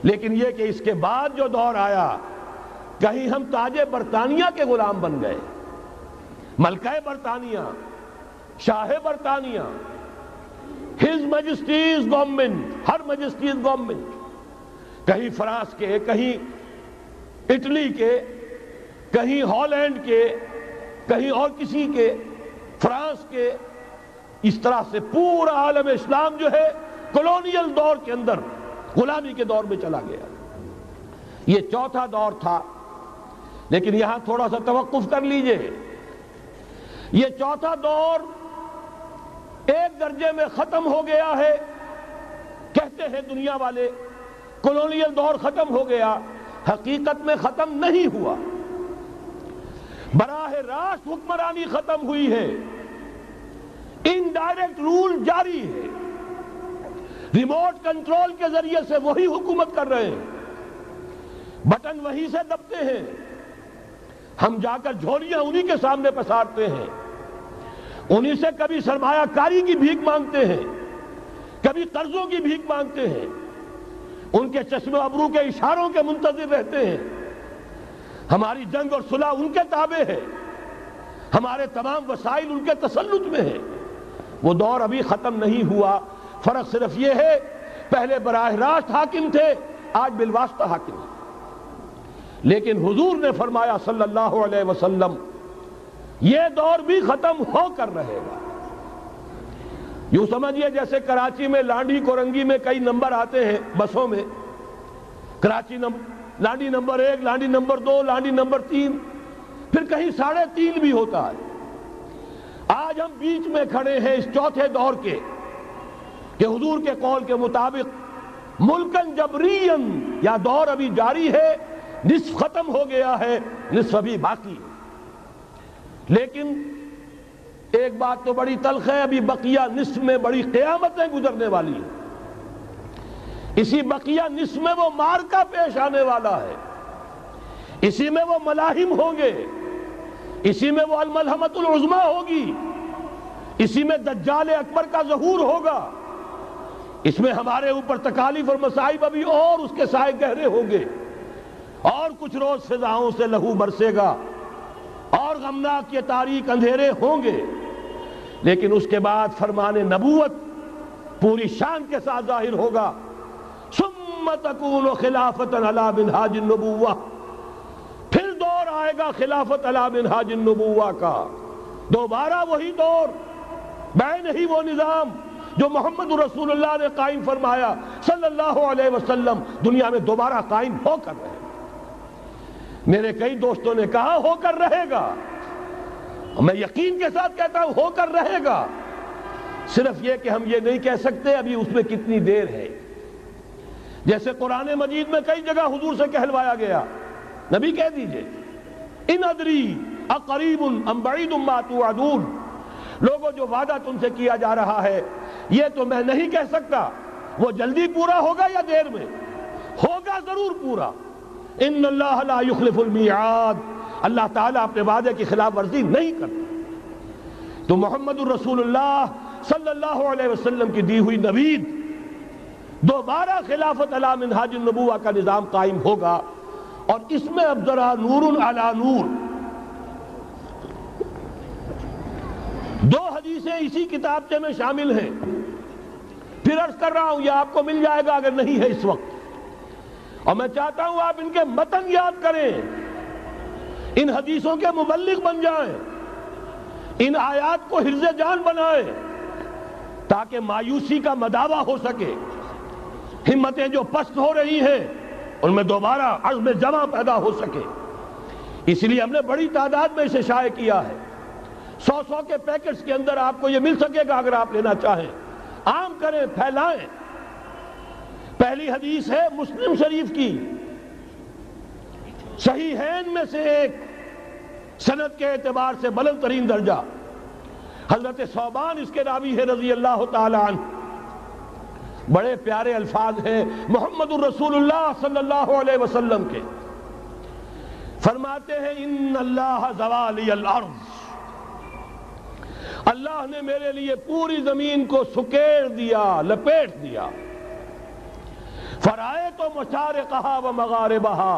لیکن یہ کہ اس کے بعد جو دور آیا، کہیں ہم تاج برطانیہ کے غلام بن گئے، ملکہ برطانیہ، شاہ برطانیہ، ہز میجسٹیز گورنمنٹ، ہر میجسٹیز گورنمنٹ، کہیں فرانس کے، کہیں اٹلی کے، کہیں ہالینڈ کے، کہیں اور کسی کے، فرانس کے، اس طرح سے پورا عالم اسلام جو ہے کولونیل دور کے اندر غلامی کے دور میں چلا گیا۔ یہ چوتھا دور تھا۔ لیکن یہاں تھوڑا سا توقف کر لیجئے، یہ چوتھا دور ایک درجے میں ختم ہو گیا ہے، کہتے ہیں دنیا والے کولونیل دور ختم ہو گیا، حقیقت میں ختم نہیں ہوا، براہ راست حکمرانی ختم ہوئی ہے، انڈائریکٹ رول جاری ہے، ریموٹ کنٹرول کے ذریعے سے وہی حکومت کر رہے ہیں، بٹن وہی سے دبتے ہیں، ہم جا کر جھولیاں انہی کے سامنے پسارتے ہیں، انہی سے کبھی سرمایہ کاری کی بھیک مانگتے ہیں، کبھی قرضوں کی بھیک مانگتے ہیں، ان کے چشم و ابرو کے اشاروں کے منتظر رہتے ہیں، ہماری جنگ اور صلح ان کے تابع ہے، ہمارے تمام وسائل ان کے تسلط میں ہیں۔ وہ دور ابھی ختم نہیں ہوا، فرق صرف یہ ہے پہلے براہ راست حاکم تھے، آج بالواسطہ حاکم ہیں۔ لیکن حضور نے فرمایا صلی اللہ علیہ وسلم یہ دور بھی ختم ہو کر رہے گا۔ یوں سمجھیے جیسے کراچی میں لانڈی کورنگی میں کئی نمبر آتے ہیں بسوں میں، Karachi Landhi number 1، Landhi number 2، Landhi number 3، پھر کہیں 3.5 بھی ہوتا ہے۔ آج ہم بیچ میں کھڑے ہیں اس چوتھے دور کے، کہ حضور کے قول کے مطابق ملکن جبرین، یا دور ابھی جاری ہے، نصف ختم ہو گیا ہے، نصف ابھی باقی ہے۔ لیکن ایک بات تو بڑی تلخ ہے، ابھی بقیہ نصف میں بڑی قیامتیں گزرنے والی ہیں۔ اسی بقیہ نصف میں وہ معرکہ پیش آنے والا ہے، اسی میں وہ ملاحم ہوں گے، اسی میں وہ الملحمۃ العظمیٰ ہوگی، اسی میں دجال اکبر کا ظہور ہوگا، اس میں ہمارے اوپر تکالیف اور مصائب ابھی اور اس کے سائے گہرے ہوں گے، اور کچھ روز فضاؤں سے لہو برسے گا، اور غمناک یہ تاریک اندھیرے ہوں گے۔ لیکن اس کے بعد فرمان نبوت پوری شان کے ساتھ ظاہر ہوگا، ثم تکون خلافۃ علی منہاج النبوہ، پھر دور آئے گا خلافت علی منہاج النبوہ کا، دوبارہ وہی دور، بین ہی وہ نظام جو محمد رسول اللہ نے قائم فرمایا صلی اللہ علیہ وسلم، دنیا میں دوبارہ قائم ہو کر رہے گا۔ میرے کئی دوستوں نے کہا ہو کر رہے گا، میں یقین کے ساتھ کہتا ہوں ہو کر رہے گا، صرف یہ کہ ہم یہ نہیں کہہ سکتے ابھی اس میں کتنی دیر ہے۔ جیسے قرآن مجید میں کئی جگہ حضور سے کہلوایا گیا، نبی کہہ دیجئے ان ادری اقریب ام بعید ما توعدون، لوگوں جو وعدہ تم سے کیا جا رہا ہے یہ تو میں نہیں کہہ سکتا وہ جلدی پورا ہوگا یا دیر میں، ہوگا ضرور پورا۔ ان اللہ لا یخلف المیعاد، اللہ تعالیٰ اپنے وعدے کی خلاف ورزی نہیں کرتا۔ تو محمد الرسول اللہ صلی اللہ علیہ وسلم کی دی ہوئی نوید، دوبارہ خلافت علی منہاج النبوہ کا نظام قائم ہوگا، اور اس میں اب ذرا نور علی نور، دو حدیثیں اسی کتابچے میں شامل ہیں، پھر عرض کر رہا ہوں یہ آپ کو مل جائے گا اگر نہیں ہے اس وقت، اور میں چاہتا ہوں آپ ان کے متن یاد کریں، ان حدیثوں کے مبلغ بن جائیں، ان آیات کو حرز جان بنائیں، تاکہ مایوسی کا مداوع ہو سکے، ہمتیں جو پست ہو رہی ہیں ان میں دوبارہ عزم جمع پیدا ہو سکے۔ اس لیے ہم نے بڑی تعداد میں اسے شائع کیا ہے، 100 کے پیکٹس کے اندر آپ کو یہ مل سکے گا اگر آپ لینا چاہیں، عام کریں، پھیلائیں۔ پہلی حدیث ہے مسلم شریف کی، صحیحین میں سے ایک، سند کے اعتبار سے بلند ترین درجہ، حضرت ثوبان اس کے راوی ہے رضی اللہ تعالی عنہ، بڑے پیارے الفاظ ہیں محمد الرسول اللہ صلی اللہ علیہ وسلم کے، فرماتے ہیں ان اللہ زوالی الارض، اللہ نے میرے لیے پوری زمین کو سکیڑ دیا، لپیٹ دیا، فرائیت مشارقہا و مغاربہا،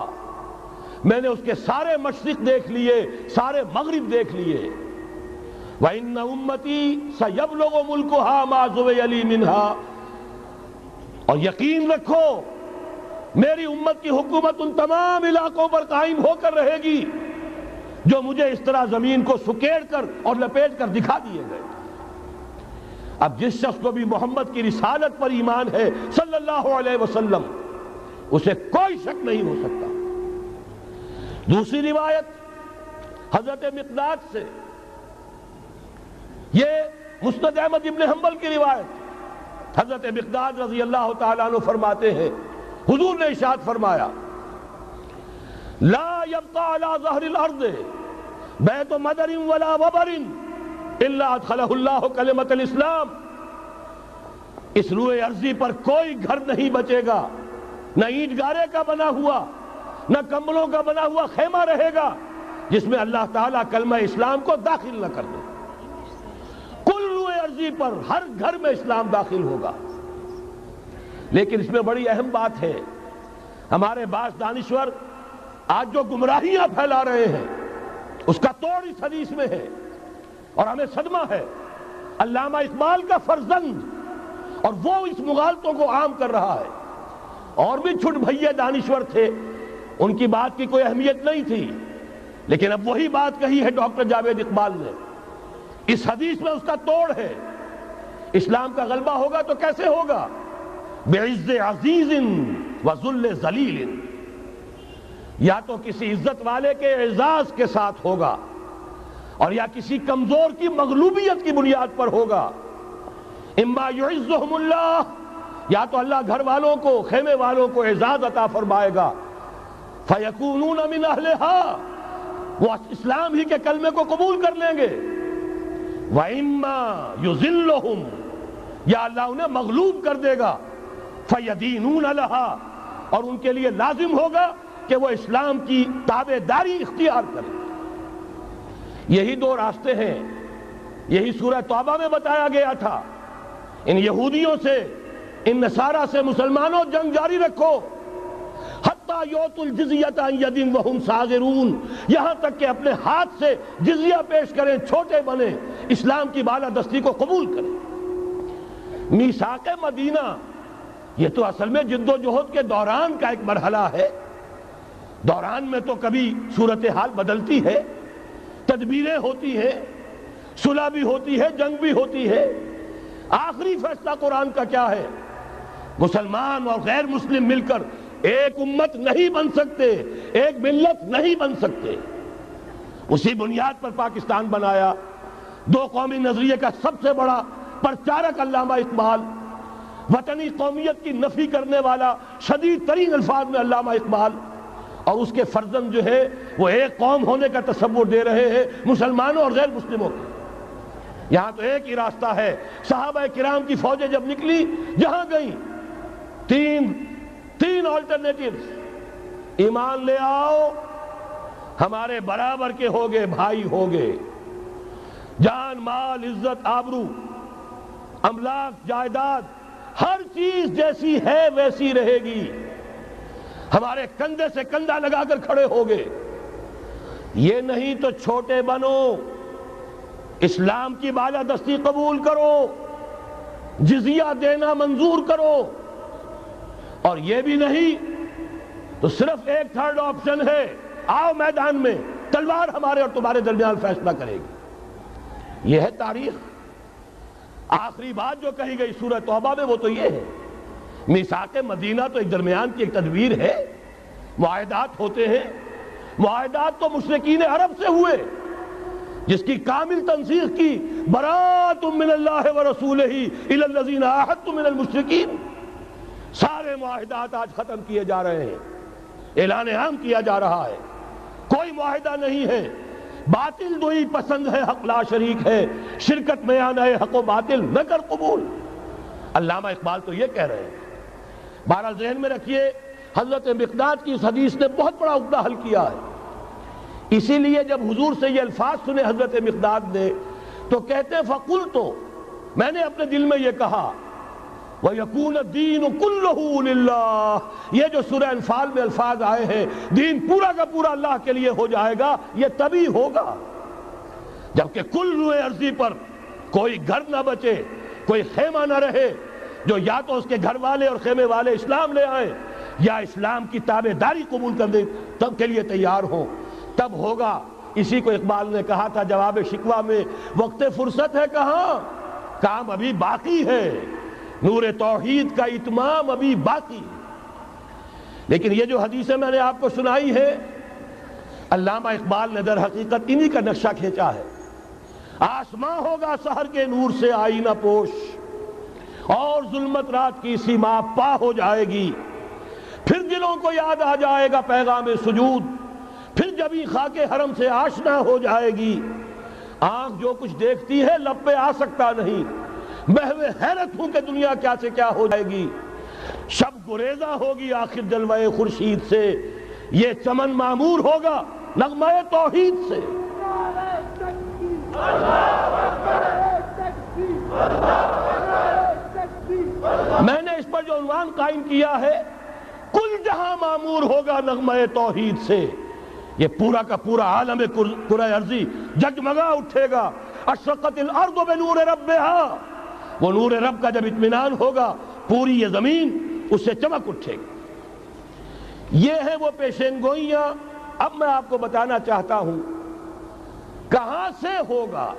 میں نے اس کے سارے مشرق دیکھ لیے، سارے مغرب دیکھ لیے۔ وَإِنَّ أُمَّتِي سَيَبْلُغُ مُلْكُهَا مَا زُوِيَ لِي مِنْهَا، اور یقین رکھو میری امت کی حکومت ان تمام علاقوں پر قائم ہو کر رہے گی جو مجھے اس طرح زمین کو سکیڑ کر اور لپیٹ کر دکھا دیے گئے۔ اب جس شخص کو بھی محمد کی رسالت پر ایمان ہے صلی اللہ علیہ وسلم، اسے کوئی شک نہیں ہو سکتا۔ دوسری روایت حضرت مقداد سے، یہ مسند احمد ابن حنبل کی روایت، حضرت مقداد رضی اللہ تعالیٰ عنہ فرماتے ہیں حضور نے ارشاد فرمایا لا يبقى على ظهر الارض بیت مدر ولا وبر الا ادخلہ اللہ کلمۃ الاسلام، اس روئے ارضی پر کوئی گھر نہیں بچے گا، نہ اینٹ گارے کا بنا ہوا نہ کمبلوں کا بنا ہوا خیمہ رہے گا جس میں اللہ تعالیٰ کلمہ اسلام کو داخل نہ کر دے۔ کل روئے ارضی پر ہر گھر میں اسلام داخل ہوگا۔ لیکن اس میں بڑی اہم بات ہے، ہمارے بعض دانشور آج جو گمراہیاں پھیلا رہے ہیں اس کا توڑ اس حدیث میں ہے، اور ہمیں صدمہ ہے۔ علامہ اقبال کا فرزند، اور وہ اس مغالطوں کو عام کر رہا ہے۔ اور بھی چھٹ بھئیے دانشور تھے، ان کی بات کی کوئی اہمیت نہیں تھی، لیکن اب وہی بات کہی ہے ڈاکٹر جاوید اقبال نے۔ اس حدیث میں اس کا توڑ ہے۔ اسلام کا غلبہ ہوگا تو کیسے ہوگا؟ بعز عزیز وذل ذلیل، یا تو کسی عزت والے کے اعزاز کے ساتھ ہوگا اور یا کسی کمزور کی مغلوبیت کی بنیاد پر ہوگا۔ اما یعزہم اللہ، یا تو اللہ گھر والوں کو، خیمے والوں کو اعزاز عطا فرمائے گا، فیکونون من اہلہا، وہ اسلام ہی کے کلمے کو قبول کر لیں گے، وَإِمَّا يُذِلُّهُمْ، یا اللہ انہیں مغلوب کر دے گا، فَيَدِينُونَ لَهَا، اور ان کے لیے لازم ہوگا کہ وہ اسلام کی تابع داری اختیار کریں۔ یہی دو راستے ہیں، یہی سورہ توبہ میں بتایا گیا تھا۔ ان یہودیوں سے، ان نصارہ سے مسلمانوں جنگ جاری رکھو، حتیٰ یؤتوا الجزیۃ عن ید وہم صاغرون، یہاں تک کہ اپنے ہاتھ سے جزیہ پیش کریں، چھوٹے بنیں، اسلام کی بالادستی کو قبول کریں۔ میثاق مدینہ یہ تو اصل میں جد و جہد کے دوران کا ایک مرحلہ ہے۔ دوران میں تو کبھی صورتحال بدلتی ہے، تدبیریں ہوتی ہیں، صلح بھی ہوتی ہے، جنگ بھی ہوتی ہے۔ آخری فیصلہ قرآن کا کیا ہے؟ مسلمان اور غیر مسلم مل کر ایک امت نہیں بن سکتے، ایک ملت نہیں بن سکتے۔ اسی بنیاد پر پاکستان بنایا۔ دو قومی نظریے کا سب سے بڑا پرچارک علامہ اقبال، وطنی قومیت کی نفی کرنے والا شدید ترین الفاظ میں علامہ اقبال، اور اس کے فرزند جو ہے وہ ایک قوم ہونے کا تصور دے رہے ہیں مسلمانوں اور غیر مسلموں کو۔ یہاں تو ایک ہی راستہ ہے۔ صحابہ کرام کی فوجیں جب نکلی، جہاں گئیں، تین آلٹرنیٹیوز: ایمان لے آؤ، ہمارے برابر کے ہوگے، بھائی ہوگے، جان مال عزت آبرو املاک جائیداد ہر چیز جیسی ہے ویسی رہے گی، ہمارے کندھے سے کندھا لگا کر کھڑے ہوگے۔ یہ نہیں تو چھوٹے بنو، اسلام کی بالادستی قبول کرو، جزیہ دینا منظور کرو، اور یہ بھی نہیں تو صرف ایک تھرڈ آپشن ہے، آؤ میدان میں، تلوار ہمارے اور تمہارے درمیان فیصلہ کرے گی۔ یہ ہے تاریخ۔ آخری بات جو کہی گئی سورہ توبہ میں وہ تو یہ ہے۔ میثاق مدینہ تو ایک درمیان کی ایک تدبیر ہے، معاہدات ہوتے ہیں۔ معاہدات تو مشرکین عرب سے ہوئے، جس کی کامل تنسیخ کی براءۃ من اللہ ورسولہ الی الذین عاہدتم من المشرکین۔ سارے معاہدات آج ختم کیے جا رہے ہیں، اعلان عام کیا جا رہا ہے، کوئی معاہدہ نہیں ہے۔ باطل دوئی پسند ہے، حق لا شریک ہے، شرکت میں آنا ہے، حق و باطل نہ کر قبول۔ علامہ اقبال تو یہ کہہ رہے ہیں۔ بہرحال ذہن میں رکھیے، حضرت مقداد کی اس حدیث نے بہت بڑا عقدہ حل کیا ہے۔ اسی لیے جب حضور سے یہ الفاظ سنے حضرت مقداد نے تو کہتے فقلت، میں نے اپنے دل میں یہ کہا وَيَكُونَ الدِّينُ كُلُّهُ لِلَّهِ، یہ جو سورہ انفال میں الفاظ آئے ہیں دین پورا کا پورا اللہ کے لیے ہو جائے گا، یہ تبھی ہوگا جبکہ کل روئے ارضی پر کوئی گھر نہ بچے، کوئی خیمہ نہ رہے جو یا تو اس کے گھر والے اور خیمے والے اسلام لے آئیں یا اسلام کی تابع داری قبول کرنے تب کے لیے تیار ہوں، تب ہوگا۔ اسی کو اقبال نے کہا تھا جواب شکوہ میں، وقت فرصت ہے کہاں، کام ابھی باقی ہے، نور توحید کا اتمام ابھی باقی۔ لیکن یہ جو حدیثیں میں نے آپ کو سنائی ہے، علامہ اقبال نے در حقیقت انہی کا نقشہ کھینچا ہے۔ آسماں ہوگا سحر کے نور سے آئینہ پوش، اور ظلمت رات کی سیما پا ہو جائے گی، پھر دلوں کو یاد آ جائے گا پیغام سجود، پھر جبیں خاک حرم سے آشنا ہو جائے گی۔ آنکھ جو کچھ دیکھتی ہے لب پہ آ سکتا نہیں، محو حیرت ہوں کہ دنیا کیا سے کیا ہو جائے گی۔ شب گریزہ ہوگی آخر جلوہ خورشید سے، یہ چمن معمور ہوگا نغمہ توحید سے۔ میں نے اس پر جو عنوان قائم کیا ہے، کل جہاں معمور ہوگا نغمہ توحید سے، یہ پورا کا پورا عالم کرۂ ارضی جگمگا اٹھے گا۔ اشرقت الارض بنور ربہا، وہ نور رب کا جب اطمینان ہوگا پوری یہ زمین اس سے چمک اٹھے گی۔ یہ ہے وہ پیشین گوئیاں۔ اب میں آپ کو بتانا چاہتا ہوں کہاں سے ہوگا۔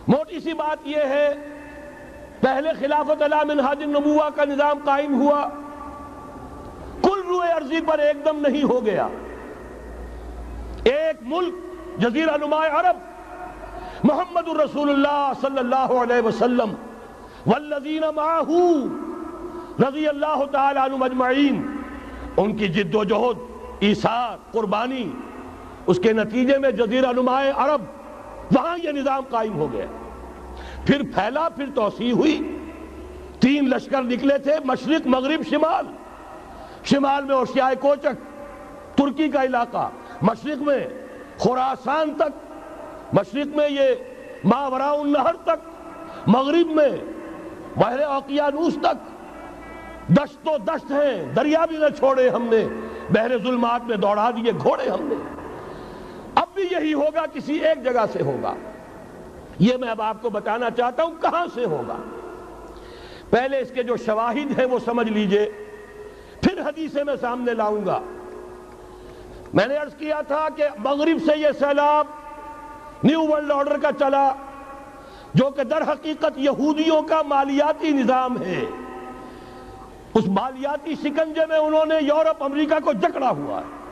موٹی سی بات یہ ہے، پہلے خلافت علی منہاج النبوہ کا نظام قائم ہوا، کل روئے ارضی پر ایک دم نہیں ہو گیا۔ ایک ملک جزیرہ نماء عرب، محمد الرسول اللہ صلی اللہ علیہ وسلم والذین معہ رضی اللہ تعالی عنہم اجمعین، ان کی جد و جہد، ایثار، قربانی، اس کے نتیجے میں جزیرہ نماء عرب وہاں یہ نظام قائم ہو گیا۔ پھر پھیلا، پھر توسیع ہوئی، 3 لشکر نکلے تھے، مشرق، مغرب، شمال۔ شمال میں اوشیائے کوچک ترکی کا علاقہ، مشرق میں خراسان تک، مشرق میں یہ ماوراء النہر تک، مغرب میں بحر اوقیانوس تک۔ دشت و دشت ہیں، دریا بھی نہ چھوڑے ہم نے، بحر ظلمات میں دوڑا دیے گھوڑے ہم نے۔ اب بھی یہی ہوگا، کسی ایک جگہ سے ہوگا۔ یہ میں اب آپ کو بتانا چاہتا ہوں کہاں سے ہوگا۔ پہلے اس کے جو شواہد ہیں وہ سمجھ لیجئے، پھر حدیثیں میں سامنے لاؤں گا۔ میں نے عرض کیا تھا کہ مغرب سے یہ سیلاب نیو ورلڈ آرڈر کا چلا، جو کہ در حقیقت یہودیوں کا مالیاتی نظام ہے۔ اس مالیاتی شکنجے میں انہوں نے یورپ، امریکہ کو جکڑا ہوا ہے۔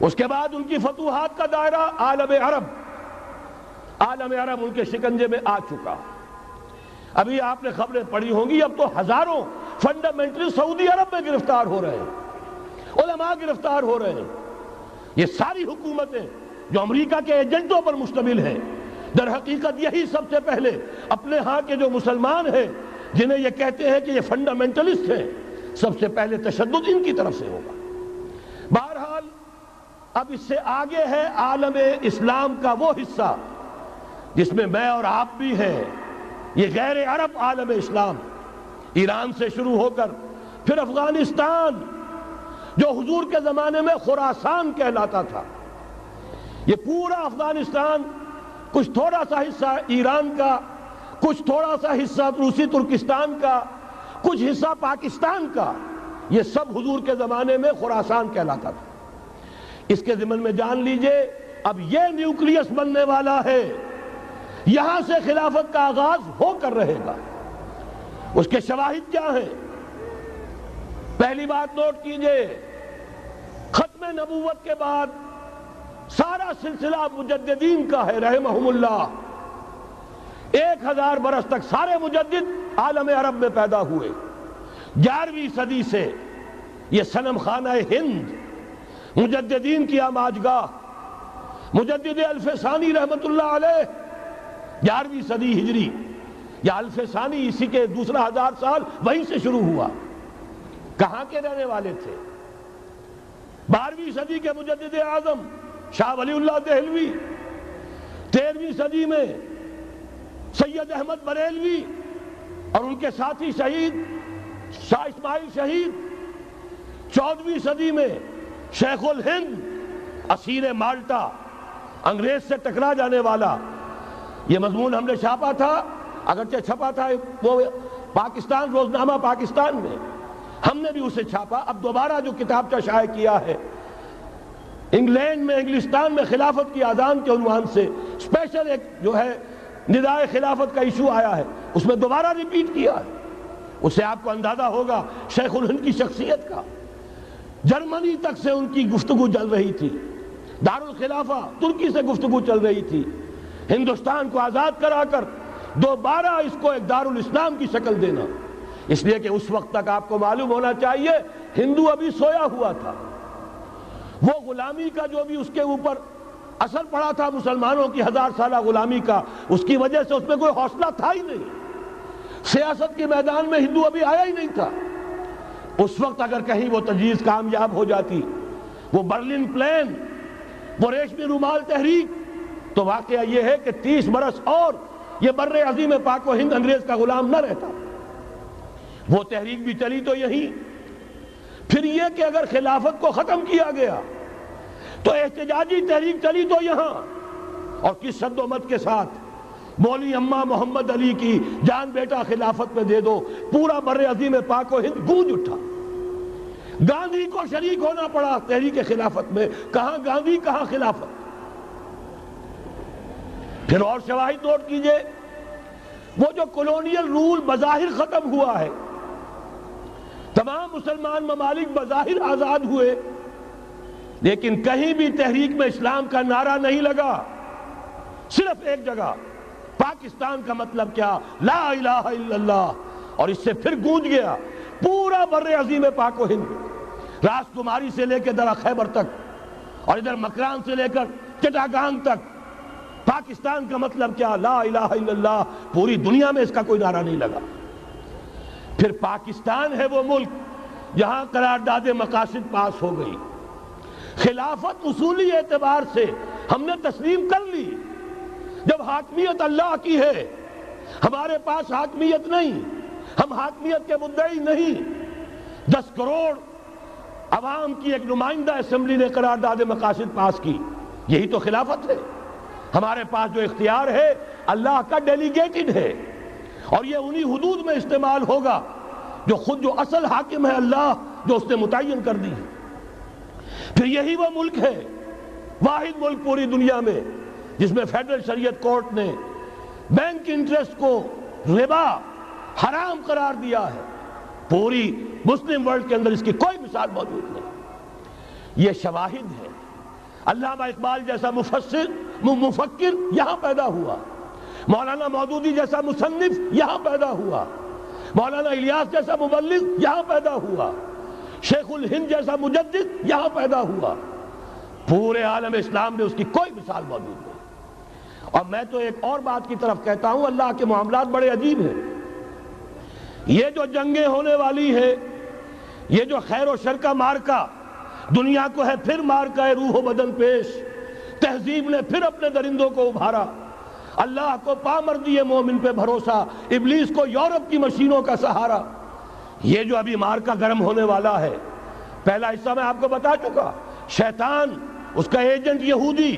اس کے بعد ان کی فتوحات کا دائرہ عالم عرب، عالم عرب ان کے شکنجے میں آ چکا۔ ابھی آپ نے خبریں پڑھی ہوں گی، اب تو ہزاروں فنڈامنٹل سعودی عرب میں گرفتار ہو رہے ہیں، علماء گرفتار ہو رہے ہیں۔ یہ ساری حکومتیں جو امریکہ کے ایجنٹوں پر مشتمل ہیں، در حقیقت یہی سب سے پہلے اپنے ہاں کے جو مسلمان ہیں، جنہیں یہ کہتے ہیں کہ یہ فنڈامنٹلسٹ ہیں، سب سے پہلے تشدد ان کی طرف سے ہوگا۔ بہرحال اب اس سے آگے ہے عالم اسلام کا وہ حصہ جس میں میں اور آپ بھی ہیں، یہ غیر عرب عالم اسلام، ایران سے شروع ہو کر پھر افغانستان، جو حضور کے زمانے میں خراسان کہلاتا تھا، یہ پورا افغانستان، کچھ تھوڑا سا حصہ ایران کا، کچھ تھوڑا سا حصہ روسی ترکستان کا، کچھ حصہ پاکستان کا، یہ سب حضور کے زمانے میں خراسان کہلاتا تھا۔ اس کے ضمن میں جان لیجئے اب یہ نیوکلیس بننے والا ہے، یہاں سے خلافت کا آغاز ہو کر رہے گا۔ اس کے شواہد کیا ہیں؟ پہلی بات نوٹ کیجئے، ختم نبوت کے بعد سارا سلسلہ مجددین کا ہے رحمہم اللہ۔ 1000 برس تک سارے مجدد عالم عرب میں پیدا ہوئے۔ 11ویں صدی سے یہ صنم خانہ ہند، مجددین کی آماجگاہ، مجدد الف ثانی رحمت اللہ علیہ، 11ویں صدی ہجری یا الف ثانی، اسی کے دوسرا 1000 سال وہیں سے شروع ہوا۔ کہاں کے رہنے والے تھے؟ 12ویں صدی کے مجدد اعظم شاہ ولی اللہ دہلوی، 13ویں صدی میں سید احمد بریلوی، اور ان کے ساتھی شہید شاہ اسماعیل شہید، 14ویں صدی میں شیخ الہند اسیر مالٹا، انگریز سے ٹکرا جانے والا، یہ مضمون ہم نے چھاپا تھا، اگرچہ چھپا تھا وہ پاکستان روزنامہ پاکستان میں، ہم نے بھی اسے چھاپا، اب دوبارہ جو کتابچہ شائع کیا ہے انگلینڈ میں، انگلستان میں خلافت کی اذان کے عنوان سے اسپیشل ایک جو ہے ندائے خلافت کا ایشو آیا ہے، اس میں دوبارہ ریپیٹ کیا ہے، اس سے آپ کو اندازہ ہوگا شیخ الہند کی شخصیت کا۔ جرمنی تک سے ان کی گفتگو چل رہی تھی، دارالخلافہ ترکی سے گفتگو چل رہی تھی، ہندوستان کو آزاد کرا کر دوبارہ اس کو ایک دارالاسلام کی شکل دینا، اس لیے کہ اس وقت تک آپ کو معلوم ہونا چاہیے ہندو ابھی سویا ہوا تھا، وہ غلامی کا جو بھی اس کے اوپر اثر پڑا تھا مسلمانوں کی 1000 سالہ غلامی کا، اس کی وجہ سے اس میں کوئی حوصلہ تھا ہی نہیں، سیاست کے میدان میں ہندو ابھی آیا ہی نہیں تھا۔ اس وقت اگر کہیں وہ تجویز کامیاب ہو جاتی، وہ برلن پلان، وہ ریشمی رومال تحریک، تو واقعہ یہ ہے کہ 30 برس اور یہ بر عظیم پاک و ہند انگریز کا غلام نہ رہتا۔ وہ تحریک بھی چلی تو یہی، پھر یہ کہ اگر خلافت کو ختم کیا گیا تو احتجاجی تحریک چلی تو یہاں، اور کس شد و مت کے ساتھ، مولوی اماں محمد علی کی جان بیٹا خلافت میں دے دو، پورا بر عظیم پاک و ہند گونج اٹھا۔ گاندھی کو شریک ہونا پڑا تحریک خلافت میں، کہاں گاندھی کہاں خلافت۔ پھر اور شواہد نوٹ کیجئے، وہ جو کولونیل رول بظاہر ختم ہوا ہے، تمام مسلمان ممالک بظاہر آزاد ہوئے، لیکن کہیں بھی تحریک میں اسلام کا نعرہ نہیں لگا، صرف ایک جگہ، پاکستان کا مطلب کیا، لا الہ الا اللہ، اور اس سے پھر گونج گیا پورا بر عظیم پاک و ہند، راس کماری سے لے کے درہ خیبر تک، اور ادھر مکران سے لے کر چٹاگانگ تک، پاکستان کا مطلب کیا، لا الہ الا اللہ، پوری دنیا میں اس کا کوئی نعرہ نہیں لگا۔ پھر پاکستان ہے وہ ملک جہاں قرارداد مقاصد پاس ہو گئی، خلافت اصولی اعتبار سے ہم نے تسلیم کر لی، جب حاکمیت اللہ کی ہے، ہمارے پاس حاکمیت نہیں، ہم حاکمیت کے مدعی نہیں۔ 10 کروڑ عوام کی ایک نمائندہ اسمبلی نے قرارداد مقاصد پاس کی، یہی تو خلافت ہے۔ ہمارے پاس جو اختیار ہے اللہ کا ڈیلیگیٹڈ ہے، اور یہ انہی حدود میں استعمال ہوگا جو اصل حاکم ہے اللہ، جو اس نے متعین کر دی ہے۔ پھر یہی وہ ملک ہے، واحد ملک پوری دنیا میں، جس میں فیڈرل شریعت کورٹ نے بینک انٹرسٹ کو ربا حرام قرار دیا ہے، پوری مسلم ورلڈ کے اندر اس کی کوئی مثال موجود نہیں۔ یہ شواہد ہے۔ علامہ اقبال جیسا مفکر یہاں پیدا ہوا، مولانا مودودی جیسا مصنف یہاں پیدا ہوا، مولانا الیاس جیسا مبلغ یہاں پیدا ہوا، شیخ الہند جیسا مجدد یہاں پیدا ہوا، پورے عالم اسلام میں اس کی کوئی مثال موجود نہیں۔ اور میں تو ایک اور بات کی طرف کہتا ہوں، اللہ کے معاملات بڑے عجیب ہیں۔ یہ جو جنگیں ہونے والی ہے، یہ جو خیر و شر کا مارکا دنیا کو ہے، پھر مارکا ہے روح و بدن پیش، تہذیب نے پھر اپنے درندوں کو ابھارا، اللہ کو پامردی مومن پہ بھروسہ، ابلیس کو یورپ کی مشینوں کا سہارا۔ یہ جو ابھی مارکا گرم ہونے والا ہے، پہلا حصہ میں آپ کو بتا چکا، شیطان، اس کا ایجنٹ یہودی،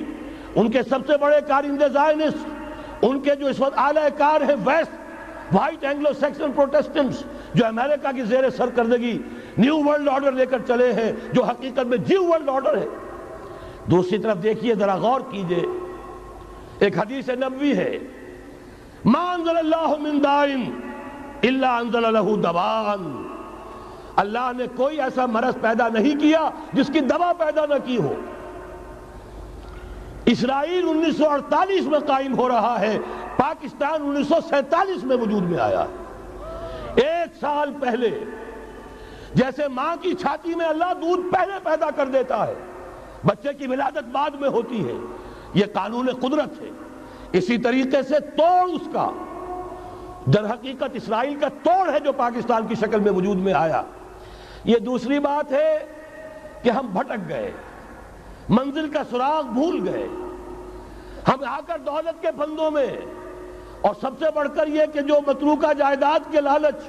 ان کے سب سے بڑے کارندے زائنسٹ، ان کے جو اس وقت اعلی کار ہیں ویسٹ، وائٹ اینگلو سیکسن پروٹیسٹنٹس، جو امریکہ کی زیر سرکردگی نیو ورلڈ آرڈر لے کر چلے ہیں، جو حقیقت میں نیو ورلڈ آرڈر ہے۔ دوسری طرف دیکھیے، ذرا غور کیجئے، ایک حدیث نبوی ہے، ما انزل اللہ من دائن الا انزل لہ دوان، اللہ نے کوئی ایسا مرض پیدا نہیں کیا جس کی دوا پیدا نہ کی ہو۔ اسرائیل 1948 میں قائم ہو رہا ہے، پاکستان 1947 میں وجود میں آیا ہے۔ 1 سال پہلے، جیسے ماں کی چھاتی میں اللہ دودھ پہلے پیدا کر دیتا ہے، بچے کی ولادت بعد میں ہوتی ہے، یہ قانون قدرت ہے۔ اسی طریقے سے توڑ اس کا در حقیقت اسرائیل کا توڑ ہے جو پاکستان کی شکل میں وجود میں آیا۔ یہ دوسری بات ہے کہ ہم بھٹک گئے، منزل کا سراغ بھول گئے، ہم آ کر دولت کے پھندوں میں اور سب سے بڑھ کر یہ کہ جو متروکہ جائیداد کے لالچ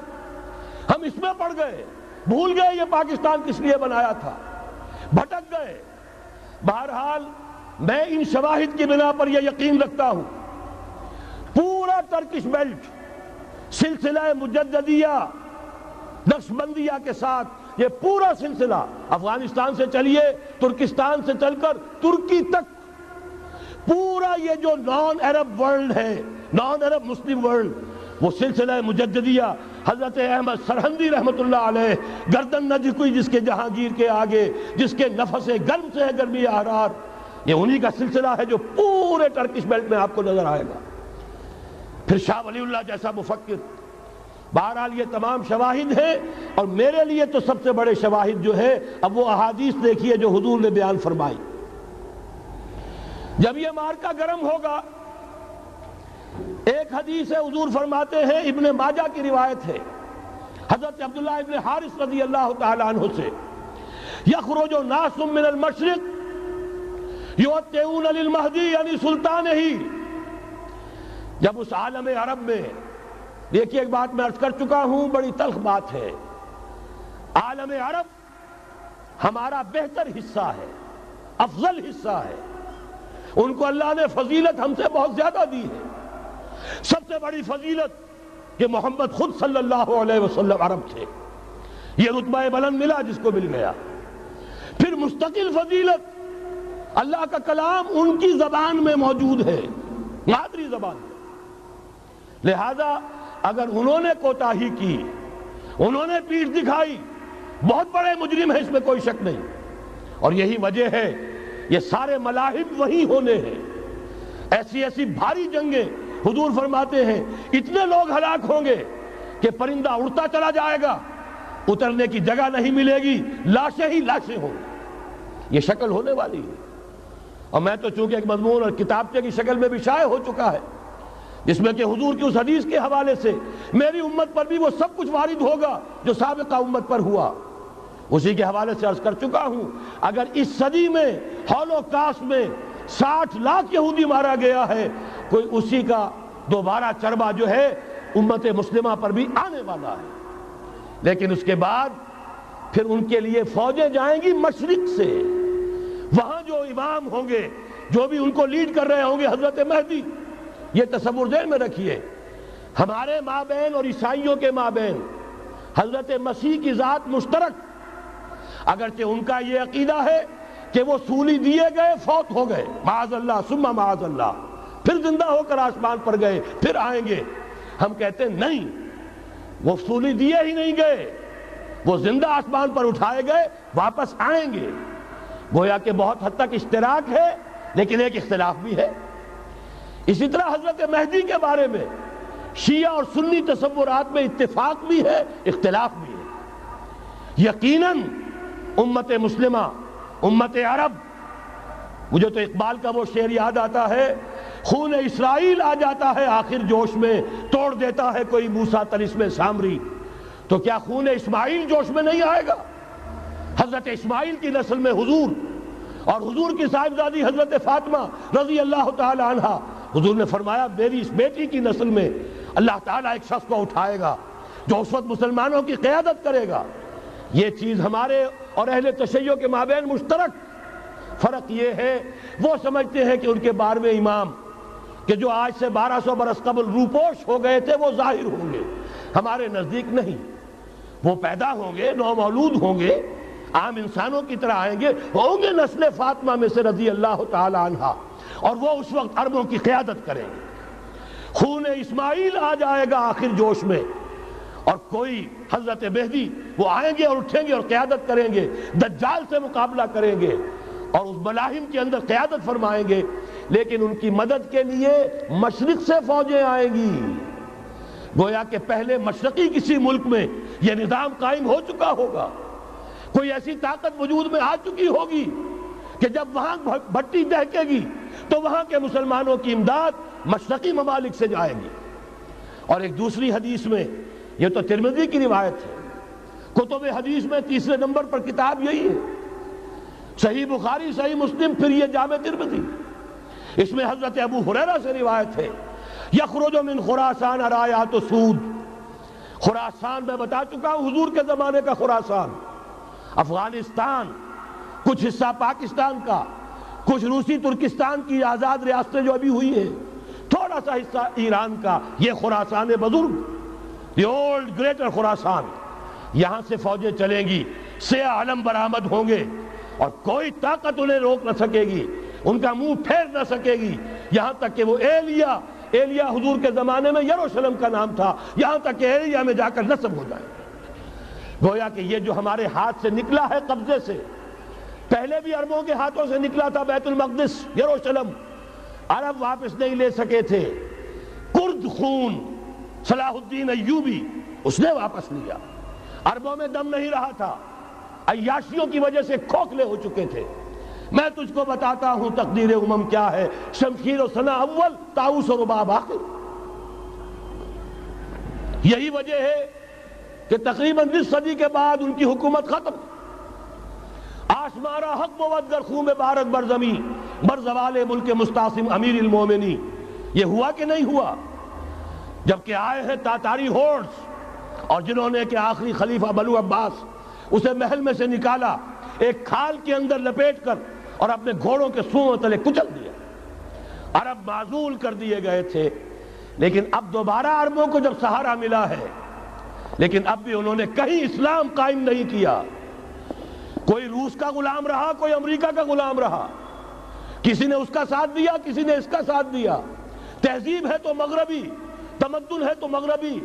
ہم اس میں پڑ گئے، بھول گئے یہ پاکستان کس لیے بنایا تھا، بھٹک گئے۔ بہرحال میں ان شواہد کی بنا پر یہ یقین رکھتا ہوں پورا ٹرکش بیلٹ سلسلہ مجددیہ نقشبندیہ کے ساتھ یہ پورا سلسلہ افغانستان سے چلیے ترکستان سے چل کر ترکی تک، پورا یہ جو نان عرب ورلڈ ہے، نان عرب مسلم ورلڈ، وہ سلسلہ مجددیہ حضرت احمد سرہندی رحمت اللہ علیہ، گردن نہ جھکی جس کے جہانگیر کے آگے، جس کے نفس گرم سے ہے گرمی احرار، یہ انہی کا سلسلہ ہے جو پورے ٹرکش بیلٹ میں آپ کو نظر آئے گا۔ پھر شاہ ولی اللہ جیسا مفکر۔ بہرحال یہ تمام شواہد ہیں، اور میرے لیے تو سب سے بڑے شواہد جو ہے، اب وہ احادیث دیکھیے جو حضور نے بیان فرمائی۔ جب یہ معرکہ گرم ہوگا، ایک حدیث ہے حضور فرماتے ہیں، ابن ماجہ کی روایت ہے حضرت عبداللہ ابن حارث رضی اللہ تعالی عنہ سے، یخرج ناس من المشرق یؤتون للمہدی یعنی سلطان ہی۔ جب اس عالم عرب میں، دیکھیے ایک بات میں عرض کر چکا ہوں، بڑی تلخ بات ہے، عالم عرب ہمارا بہتر حصہ ہے، افضل حصہ ہے، ان کو اللہ نے فضیلت ہم سے بہت زیادہ دی ہے۔ سب سے بڑی فضیلت کہ محمد خود صلی اللہ علیہ وسلم عرب تھے، یہ رتبہ بلند ملا جس کو مل گیا۔ پھر مستقل فضیلت، اللہ کا کلام ان کی زبان میں موجود ہے، مادری زبان میں، لہذا اگر انہوں نے کوتاہی کی، انہوں نے پیٹھ دکھائی، بہت بڑے مجرم ہیں، اس میں کوئی شک نہیں۔ اور یہی وجہ ہے یہ سارے ملاحم وہی ہونے ہیں، ایسی ایسی بھاری جنگیں، حضور فرماتے ہیں اتنے لوگ ہلاک ہوں گے کہ پرندہ اڑتا چلا جائے گا، اترنے کی جگہ نہیں ملے گی، لاشیں ہی لاشیں ہوں گی، یہ شکل ہونے والی ہے۔ اور میں تو چونکہ ایک مضمون اور کتابچے کی شکل میں بھی شائع ہو چکا ہے، جس میں کہ حضور کی اس حدیث کے حوالے سے میری امت پر بھی وہ سب کچھ وارد ہوگا جو سابقہ امت پر ہوا، اسی کے حوالے سے عرض کر چکا ہوں۔ اگر اس صدی میں ہولوکاسٹ میں 60 لاکھ یہودی مارا گیا ہے، کوئی اسی کا دوبارہ چربہ جو ہے امت مسلمہ پر بھی آنے والا ہے۔ لیکن اس کے بعد پھر ان کے لیے فوجیں جائیں گی مشرق سے، وہاں جو امام ہوں گے، جو بھی ان کو لیڈ کر رہے ہوں گے حضرت مہدی، یہ تصور ذہن میں رکھیے، ہمارے مابین اور عیسائیوں کے مابین حضرت مسیح کی ذات مشترک، اگرچہ ان کا یہ عقیدہ ہے کہ وہ سولی دیے گئے فوت ہو گئے، معاذ اللہ ثم معاذ اللہ، پھر زندہ ہو کر آسمان پر گئے، پھر آئیں گے۔ ہم کہتے ہیں نہیں، وہ سولی دیے ہی نہیں گئے، وہ زندہ آسمان پر اٹھائے گئے، واپس آئیں گے۔ گویا کہ بہت حد تک اشتراک ہے، لیکن ایک اختلاف بھی ہے۔ اسی طرح حضرت مہدی کے بارے میں شیعہ اور سنی تصورات میں اتفاق بھی ہے، اختلاف بھی ہے۔ یقیناً امت مسلمہ، امت عرب، مجھے تو اقبال کا وہ شعر یاد آتا ہے، خون اسرائیل آ جاتا ہے آخر جوش میں، توڑ دیتا ہے کوئی موسیٰ طلسم سامری، تو کیا خون اسماعیل جوش میں نہیں آئے گا؟ حضرت اسماعیل کی نسل میں حضور، اور حضور کی صاحبزادی حضرت فاطمہ رضی اللہ تعالی عنہ، حضور نے فرمایا میری اس بیٹی کی نسل میں اللہ تعالیٰ ایک شخص کو اٹھائے گا جو اس وقت مسلمانوں کی قیادت کرے گا۔ یہ چیز ہمارے اور اہل تشیع کے مابین مشترک، فرق یہ ہے وہ سمجھتے ہیں کہ ان کے 12ویں امام کہ جو آج سے 1200 برس قبل روپوش ہو گئے تھے وہ ظاہر ہوں گے، ہمارے نزدیک نہیں، وہ پیدا ہوں گے، نو مولود ہوں گے، عام انسانوں کی طرح آئیں گے، ہوں گے نسل فاطمہ میں سے رضی اللہ تعالی عنہا، اور وہ اس وقت عربوں کی قیادت کریں گے۔ خون اسماعیل آ جائے گا آخر جوش میں، اور کوئی حضرت مہدی وہ آئیں گے اور اٹھیں گے اور قیادت کریں گے، دجال سے مقابلہ کریں گے اور اس ملاحم کے اندر قیادت فرمائیں گے، لیکن ان کی مدد کے لیے مشرق سے فوجیں آئیں گی۔ گویا کہ پہلے مشرقی کسی ملک میں یہ نظام قائم ہو چکا ہوگا، کوئی ایسی طاقت وجود میں آ چکی ہوگی کہ جب وہاں بھٹی دہکے گی تو وہاں کے مسلمانوں کی امداد مشرقی ممالک سے جائے گی۔ اور ایک دوسری حدیث میں، یہ تو ترمذی کی روایت ہے، کتب حدیث میں تیسرے نمبر پر کتاب یہی ہے، صحیح بخاری، صحیح مسلم، پھر یہ جامع ترمذی، اس میں حضرت ابو ہریرہ سے روایت ہے، یخرج من خراسان رایات سود، خراسان میں بتا چکا ہوں حضور کے زمانے کا خراسان، افغانستان، کچھ حصہ پاکستان کا، کچھ روسی ترکستان کی آزاد ریاستیں جو ابھی ہوئی ہیں، تھوڑا سا حصہ ایران کا، یہ خراسان بزرگ، دی اولڈ گریٹر خراسان، یہاں سے فوجیں چلیں گی، سیاہ علم برآمد ہوں گے اور کوئی طاقت انہیں روک نہ سکے گی، ان کا منہ پھیر نہ سکے گی، یہاں تک کہ وہ ایلیا حضور کے زمانے میں یروشلم کا نام تھا، یہاں تک کہ ایلیا میں جا کر نصب ہو جائے۔ گویا کہ یہ جو ہمارے ہاتھ سے نکلا ہے قبضے سے، پہلے بھی عربوں کے ہاتھوں سے نکلا تھا بیت المقدس، یروشلم، عرب واپس نہیں لے سکے تھے، کرد خون صلاح الدین ایوبی اس نے واپس لیا، عربوں میں دم نہیں رہا تھا، عیاشیوں کی وجہ سے کھوکھلے ہو چکے تھے۔ میں تجھ کو بتاتا ہوں تقدیر امم کیا ہے، شمشیر و سنا اول، طاؤس و رباب آخر۔ یہی وجہ ہے کہ تقریباً 20 صدی کے بعد ان کی حکومت ختم، آشمارا حق بود گر خون بارد بر زمین بر زوال ملک مستعصم امیر المومنی، یہ ہوا کہ نہیں ہوا؟ جبکہ آئے ہیں تاتاری ہورس، اور جنہوں نے کہ آخری خلیفہ بنو عباس اسے محل میں سے نکالا، ایک کھال کے اندر لپیٹ کر اور اپنے گھوڑوں کے سوؤں تلے کچل دیا۔ عرب معزول کر دیے گئے تھے، لیکن اب دوبارہ عربوں کو جب سہارا ملا ہے، لیکن اب بھی انہوں نے کہیں اسلام قائم نہیں کیا۔ کوئی روس کا غلام رہا، کوئی امریکہ کا غلام رہا، کسی نے اس کا ساتھ دیا، کسی نے اس کا ساتھ دیا۔ تہذیب ہے تو مغربی، تمدن ہے تو مغربی،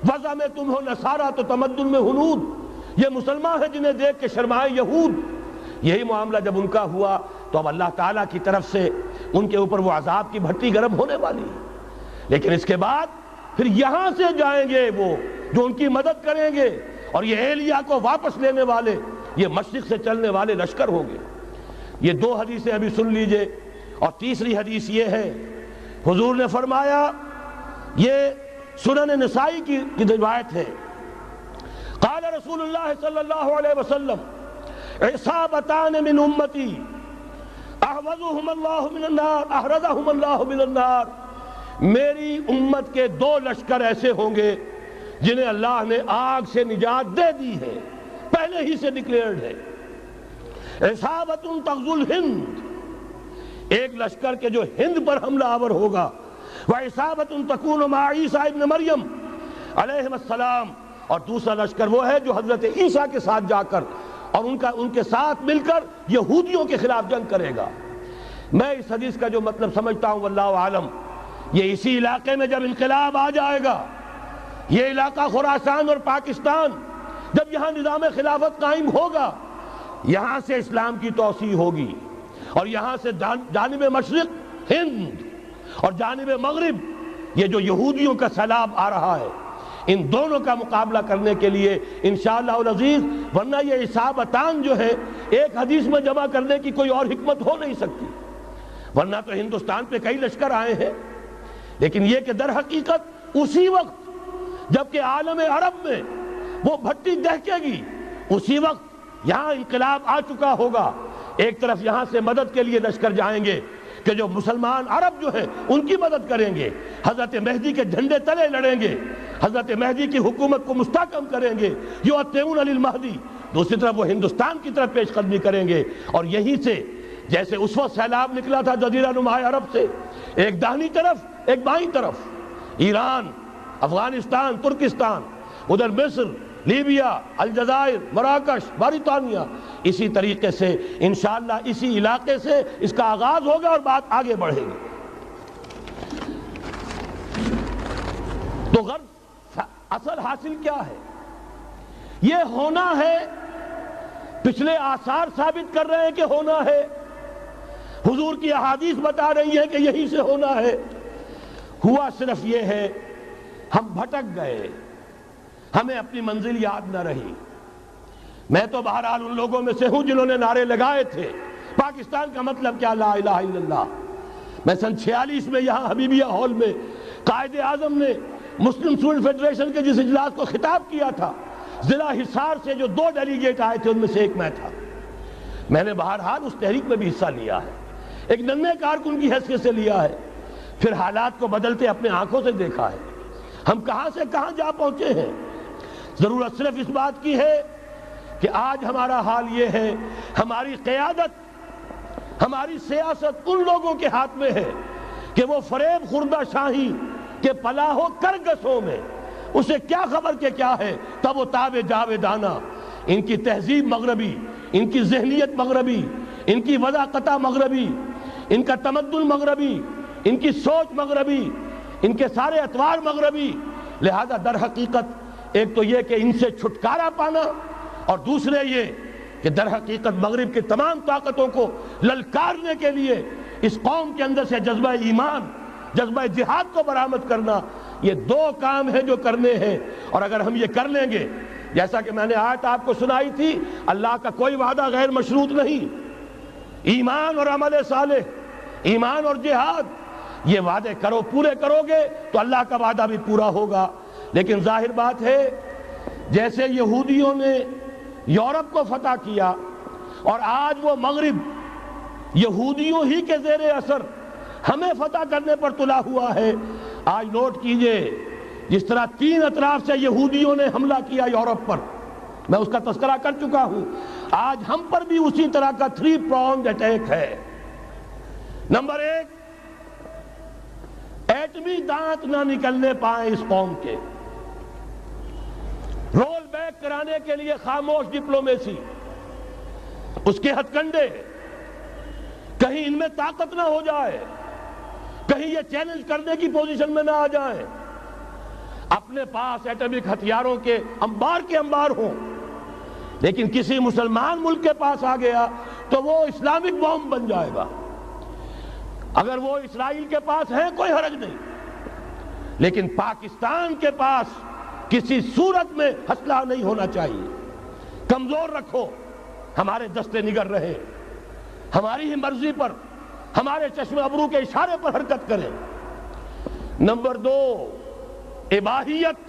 وضع میں تم ہو نصارہ تو تمدن میں ہنود، یہ مسلمان ہیں جنہیں دیکھ کے شرمائے یہود۔ یہی معاملہ جب ان کا ہوا تو اب اللہ تعالیٰ کی طرف سے ان کے اوپر وہ عذاب کی بھٹی گرم ہونے والی ہے، لیکن اس کے بعد پھر یہاں سے جائیں گے وہ جو ان کی مدد کریں گے، اور یہ ایلیا کو واپس لینے والے یہ مشرق سے چلنے والے لشکر ہوں گے۔ یہ 2 حدیثیں ابھی سن لیجئے، اور تیسری حدیث یہ ہے، حضور نے فرمایا، یہ سنن نسائی کی روایت ہے، قال رسول اللہ صلی اللہ علیہ وسلم عصابتان من امتی احوزهم اللہ من النار احرزهم اللہ من النار، میری امت کے 2 لشکر ایسے ہوں گے جنہیں اللہ نے آگ سے نجات دے دی ہے، پہلے ہی سے ڈکلیئرڈ ہے۔ عصابت تغزو الہند، ایک لشکر کے جو ہند پر حملہ آور ہوگا، وعصابت تکون مع عیسیٰ ابن مریم علیہ السلام، اور دوسرا لشکر وہ ہے جو حضرت عیسیٰ کے ساتھ جا کر اور ان کے ساتھ مل کر یہودیوں کے خلاف جنگ کرے گا۔ میں اس حدیث کا جو مطلب سمجھتا ہوں واللہ عالم، یہ اسی علاقے میں جب انقلاب آ جائے گا، یہ علاقہ خراسان اور پاکستان، جب یہاں نظام خلافت قائم ہوگا، یہاں سے اسلام کی توسیع ہوگی، اور یہاں سے جانب مشرق ہند اور جانب مغرب یہ جو یہودیوں کا سیلاب آ رہا ہے، ان دونوں کا مقابلہ کرنے کے لیے انشاءاللہ العزیز، ورنہ یہ عصابتان جو ہے ایک حدیث میں جمع کرنے کی کوئی اور حکمت ہو نہیں سکتی، ورنہ تو ہندوستان پہ کئی لشکر آئے ہیں، لیکن یہ کہ در حقیقت اسی وقت جبکہ عالم عرب میں وہ بھٹی دہکے گی، اسی وقت یہاں انقلاب آ چکا ہوگا، ایک طرف یہاں سے مدد کے لیے لشکر جائیں گے کہ جو مسلمان عرب جو ہیں ان کی مدد کریں گے، حضرت مہدی کے جھنڈے تلے لڑیں گے، حضرت مہدی کی حکومت کو مستحکم کریں گے، یؤتون للمہدی، دوسری طرف وہ ہندوستان کی طرف پیش قدمی کریں گے، اور یہیں سے جیسے اس وقت سیلاب نکلا تھا جزیرہ نما عرب سے، ایک داہنی طرف ایک بائیں طرف، ایران، افغانستان، ترکستان، ادھر مصر، لیبیا، الجزائر، مراکش، باریطانیہ، اسی طریقے سے انشاءاللہ اسی علاقے سے اس کا آغاز ہوگا اور بات آگے بڑھے گی۔ تو غرض اصل حاصل کیا ہے؟ یہ ہونا ہے، پچھلے آثار ثابت کر رہے ہیں کہ ہونا ہے، حضور کی احادیث بتا رہی ہے کہ یہی سے ہونا ہے، ہوا صرف یہ ہے ہم بھٹک گئے، ہمیں اپنی منزل یاد نہ رہی۔ میں تو بہرحال ان لوگوں میں سے ہوں جنہوں نے نعرے لگائے تھے پاکستان کا مطلب کیا، لا الہ الا اللہ۔ میں سن 46 میں یہاں حبیبیہ ہال میں قائد اعظم نے مسلم اسٹوڈنٹ فیڈریشن کے جس اجلاس کو خطاب کیا تھا، ضلع حصار سے جو 2 ڈیلیگیٹ آئے تھے ان میں سے ایک میں تھا۔ میں نے بہرحال اس تحریک میں بھی حصہ لیا ہے، ایک ننھے کارکن کی حیثیت سے لیا ہے۔ پھر حالات کو بدلتے اپنے آنکھوں سے دیکھا ہے. ہم کہاں سے کہاں جا پہنچے ہیں. ضرورت صرف اس بات کی ہے کہ آج ہمارا حال یہ ہے، ہماری قیادت، ہماری سیاست ان لوگوں کے ہاتھ میں ہے کہ وہ فریب خوردہ شاہی کے پلاح و کرگسوں میں، اسے کیا خبر کہ کیا ہے، تب وہ تاب جاویدانہ. ان کی تہذیب مغربی، ان کی ذہنیت مغربی، ان کی وضاقتہ مغربی، ان کا تمدن مغربی، ان کی سوچ مغربی، ان کے سارے اطوار مغربی. لہذا در حقیقت ایک تو یہ کہ ان سے چھٹکارا پانا، اور دوسرے یہ کہ در حقیقت مغرب کی تمام طاقتوں کو للکارنے کے لیے اس قوم کے اندر سے جذبہ ایمان، جذبہ جہاد کو برآمد کرنا. یہ دو کام ہیں جو کرنے ہیں، اور اگر ہم یہ کر لیں گے، جیسا کہ میں نے آیت آپ کو سنائی تھی، اللہ کا کوئی وعدہ غیر مشروط نہیں. ایمان اور عمل صالح، ایمان اور جہاد، یہ وعدے کرو، پورے کرو گے تو اللہ کا وعدہ بھی پورا ہوگا. لیکن ظاہر بات ہے جیسے یہودیوں نے یورپ کو فتح کیا اور آج وہ مغرب یہودیوں ہی کے زیر اثر ہمیں فتح کرنے پر تلا ہوا ہے. آج نوٹ کیجئے جس طرح 3 اطراف سے یہودیوں نے حملہ کیا یورپ پر، میں اس کا تذکرہ کر چکا ہوں، آج ہم پر بھی اسی طرح کا 3 pronged اٹیک ہے. نمبر 1، ایٹمی دانت نہ نکلنے پائیں اس قوم کے، رول بیک کرانے کے لیے خاموش ڈپلومیسی، اس کے ہتھ کنڈے، کہیں ان میں طاقت نہ ہو جائے، کہیں یہ چیلنج کرنے کی پوزیشن میں نہ آ جائیں. اپنے پاس ایٹمک ہتھیاروں کے انبار ہوں، لیکن کسی مسلمان ملک کے پاس آ گیا تو وہ اسلامک بوم بن جائے گا. اگر وہ اسرائیل کے پاس ہے کوئی حرج نہیں، لیکن پاکستان کے پاس کسی صورت میں اسلحہ نہیں ہونا چاہیے. کمزور رکھو، ہمارے دستے نگر رہے، ہماری ہی مرضی پر، ہمارے چشم ابرو کے اشارے پر حرکت کریں. نمبر 2، اباحیت،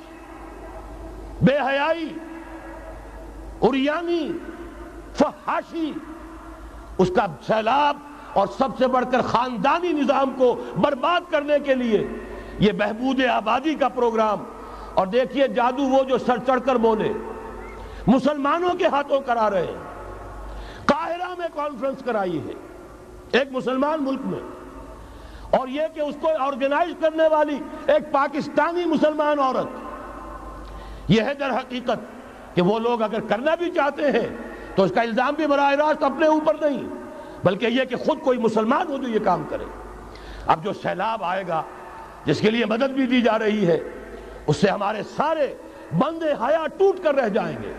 بے حیائی، عریانی، فحاشی، اس کا سیلاب، اور سب سے بڑھ کر خاندانی نظام کو برباد کرنے کے لیے یہ بہبود آبادی کا پروگرام. اور دیکھیے جادو وہ جو سر چڑھ کر بولے مسلمانوں کے ہاتھوں کرا رہے ہیں. قاہرہ میں کانفرنس کرائی ہے ایک مسلمان ملک میں، اور یہ کہ اس کو آرگنائز کرنے والی ایک پاکستانی مسلمان عورت. یہ ہے در حقیقت کہ وہ لوگ اگر کرنا بھی چاہتے ہیں تو اس کا الزام بھی براہ راست اپنے اوپر نہیں، بلکہ یہ کہ خود کوئی مسلمان ہو جو یہ کام کرے. اب جو سیلاب آئے گا جس کے لیے مدد بھی دی جا رہی ہے، اس سے ہمارے سارے بندے حیا ٹوٹ کر رہ جائیں گے،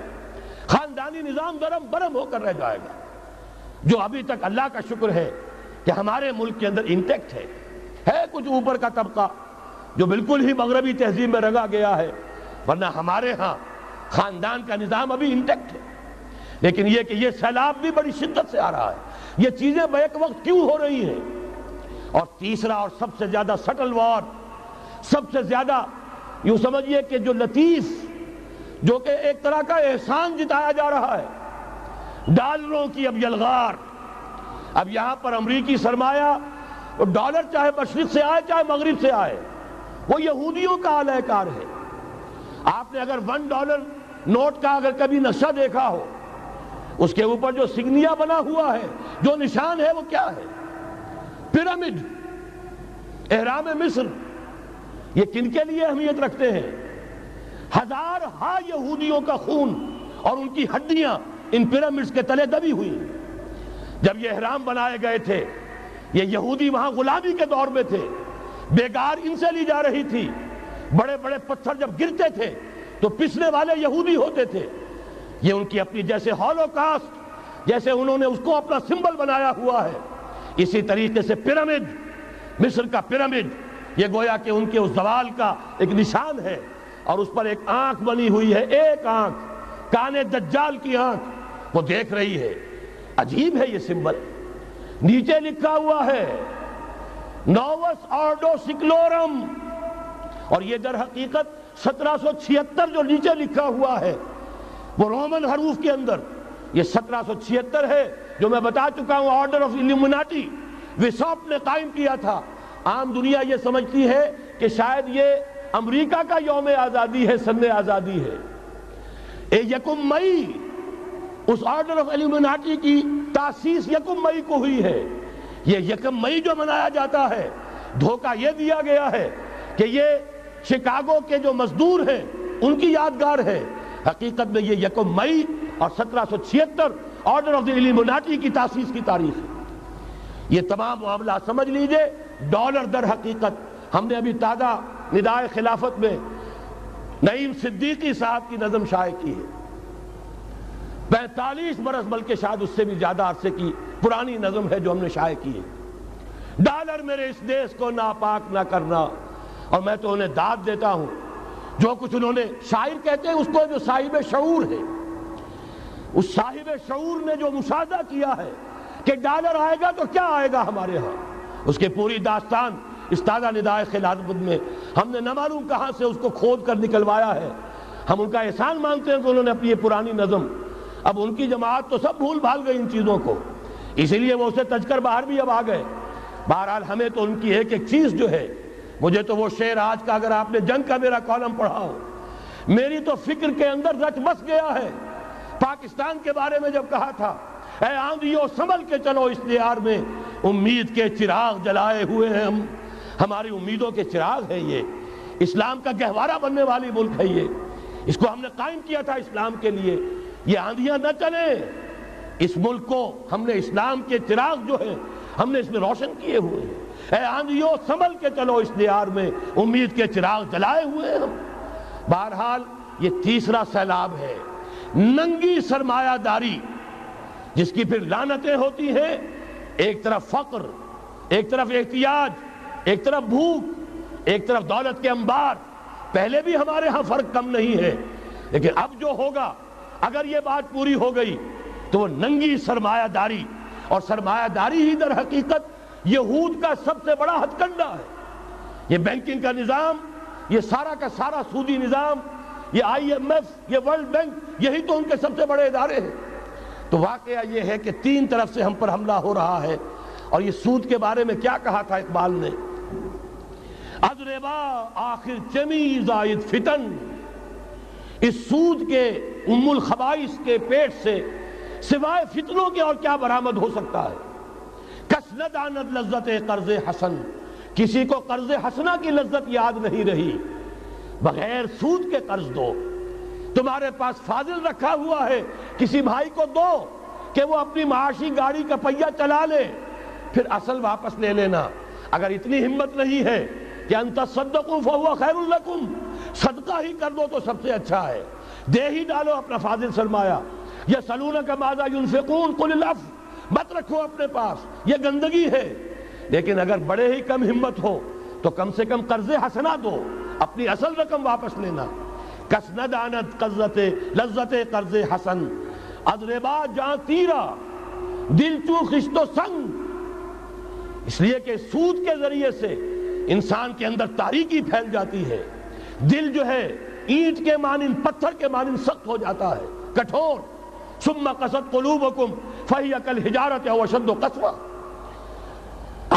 خاندانی نظام درم برم ہو کر رہ جائے گا. جو ابھی تک اللہ کا شکر ہے کہ ہمارے ملک کے اندر انٹیکٹ ہے کچھ اوپر کا طبقہ جو بالکل ہی مغربی تہذیب میں رگا گیا ہے، ورنہ ہمارے ہاں خاندان کا نظام ابھی انٹیکٹ ہے. لیکن یہ کہ یہ سیلاب بھی بڑی شدت سے آ رہا ہے، یہ چیزیں بیک وقت کیوں ہو رہی ہیں. اور تیسرا اور سب سے زیادہ سٹل وار، سب سے زیادہ یوں سمجھیے کہ جو لطیف، جو کہ ایک طرح کا احسان جتایا جا رہا ہے، ڈالروں کی اب یلغار. اب یہاں پر امریکی سرمایہ، ڈالر چاہے مشرق سے آئے چاہے مغرب سے آئے، وہ یہودیوں کا اعلی کار ہے. آپ نے اگر $1 نوٹ کا اگر کبھی نقشہ دیکھا ہو، اس کے اوپر جو سگنیا بنا ہوا ہے، جو نشان ہے، وہ کیا ہے؟ پیرامڈ، احرام مصر. یہ کن کے لیے اہمیت رکھتے ہیں؟ ہزارہا یہودیوں کا خون اور ان کی ہڈیاں ان پیرامڈز کے تلے دبی ہوئی. جب یہ احرام بنائے گئے تھے، یہ یہودی وہاں غلامی کے دور میں تھے، بیگار ان سے لی جا رہی تھی. بڑے بڑے پتھر جب گرتے تھے تو پسنے والے یہودی ہوتے تھے. یہ ان کی اپنی جیسے ہولوکاسٹ، جیسے انہوں نے اس کو اپنا سمبل بنایا ہوا ہے، اسی طریقے سے پیرامڈ، مصر کا پیرامڈ، یہ گویا کہ ان کے اس زوال کا ایک نشان ہے. اور اس پر ایک آنکھ بنی ہوئی ہے، ایک آنکھ، کان دجال کی آنکھ، وہ دیکھ رہی ہے. عجیب ہے یہ سمبل. نیچے لکھا ہوا ہے نووس آرڈو سکلورم، اور یہ در حقیقت 1776 جو نیچے لکھا ہوا ہے وہ رومن حروف کے اندر یہ 1776 ہے، جو میں بتا چکا ہوں آرڈر آف الومناٹی وساپ نے قائم کیا تھا. عام دنیا یہ سمجھتی ہے کہ شاید یہ امریکہ کا یوم آزادی ہے، سن آزادی ہے۔ یکم مئی، اس آرڈر آف ایلیمناٹی کی تاسیس یکم مئی کو ہوئی ہے۔ یہ یکم مئی جو منایا جاتا ہے، دھوکہ یہ دیا گیا ہے کہ یہ شکاگو کے جو مزدور ہیں ان کی یادگار ہے۔ حقیقت میں یہ یکم مئی اور 1776 آرڈر آف دی ایلیمناٹی کی تاسیس کی تاریخ ہے۔ یہ تمام معاملہ سمجھ لیجئے، ڈالر در حقیقت۔ ہم نے ابھی تازہ ندائے خلافت میں نعیم صدیقی صاحب کی نظم شائع کی ہے، 45 برس بلکہ شاید اس سے بھی زیادہ عرصے کی پرانی نظم ہے جو ہم نے شائع کی ہے۔ ڈالر میرے اس دیش کو ناپاک نہ کرنا، اور میں تو انہیں داد دیتا ہوں، جو کچھ انہوں نے، شاعر کہتے ہیں اس کو جو صاحب شعور ہے، اس صاحب شعور نے جو مشاہدہ کیا ہے کہ ڈالر آئے گا تو کیا آئے گا ہمارے ہاں، اس کے پوری داستان اس تازہ ندائے خلافت میں ہم نے نہ معلوم کہاں سے اس کو کھود کر نکلوایا ہے۔ ہم ان کا احسان مانتے ہیں کہ انہوں نے اپنی یہ پرانی نظم، اب ان کی جماعت تو سب بھول بھال گئی ان چیزوں کو، اسی لیے وہ اسے تج کر باہر بھی اب آ گئے۔ بہرحال ہمیں تو ان کی ایک ایک چیز جو ہے، مجھے تو وہ شعر آج کا اگر آپ نے جنگ کا میرا کالم پڑھا ہو، میری تو فکر کے اندر رچ بس گیا ہے۔ پاکستان کے بارے میں جب کہا تھا، اے آندھیوں سنبھل کے چلو اس دیار میں، امید کے چراغ جلائے ہوئے ہیں ہم، ہماری امیدوں کے چراغ ہے یہ، اسلام کا گہوارہ بننے والی ملک ہے یہ، اس کو ہم نے قائم کیا تھا اسلام کے لیے، یہ آندھیاں نہ چلیں، اس ملک کو ہم نے اسلام کے چراغ جو ہے ہم نے اس میں روشن کیے ہوئے ہیں۔ اے آندھیوں سنبھل کے چلو اس دیار میں، امید کے چراغ جلائے ہوئے ہیں ہم۔ بہرحال یہ تیسرا سیلاب ہے، ننگی سرمایہ داری، جس کی پھر لعنتیں ہوتی ہیں، ایک طرف فقر، ایک طرف احتیاج، ایک طرف بھوک، ایک طرف دولت کے انبار۔ پہلے بھی ہمارے ہاں فرق کم نہیں ہے، لیکن اب جو ہوگا، اگر یہ بات پوری ہو گئی تو وہ ننگی سرمایہ داری، اور سرمایہ داری ہی در حقیقت یہود کا سب سے بڑا ہتھ کنڈا ہے۔ یہ بینکنگ کا نظام، یہ سارا کا سارا سودی نظام، یہ IMF، یہ ورلڈ بینک، یہی تو ان کے سب سے بڑے ادارے ہیں۔ تو واقعہ یہ ہے کہ تین طرف سے ہم پر حملہ ہو رہا ہے۔ اور یہ سود کے بارے میں کیا کہا تھا اقبال نے؟ از ربا آخر چمی زائد فتن، اس سود کے ام الخبائث کے پیٹ سے سوائے فتنوں کے اور کیا برآمد ہو سکتا ہے؟ کس نہ داند لذت قرض حسن، کسی کو قرض حسنہ کی لذت یاد نہیں رہی، بغیر سود کے قرض دو۔ تمہارے پاس فاضل رکھا ہوا ہے، کسی بھائی کو دو کہ وہ اپنی معاشی گاڑی کا پہیہ چلا لے، پھر اصل واپس لے لینا۔ اگر اتنی ہمت نہیں ہے کہ ان تصدقوا فہو خیر لکم، صدقہ ہی کر دو تو سب سے اچھا ہے، دے ہی ڈالو اپنا فاضل سرمایہ۔ یسألونک ماذا ينفقون قل العفو، مت رکھو اپنے پاس، یہ گندگی ہے۔ لیکن اگر بڑے ہی کم ہمت ہو تو کم سے کم قرض حسنہ دو، اپنی اصل رقم واپس لینا۔ کس نہ دانت لذت قرض حسن، از ربا جاں تیرا دل چو خشت و سنگ۔ اس لیے کہ سود کے ذریعے سے انسان کے اندر تاریکی پھیل جاتی ہے، دل جو ہے اینٹ کے مانند، پتھر کے مانند سخت ہو جاتا ہے، کٹھور۔ ثم قست قلوبکم فہی کالحجارۃ او اشد قسوہ۔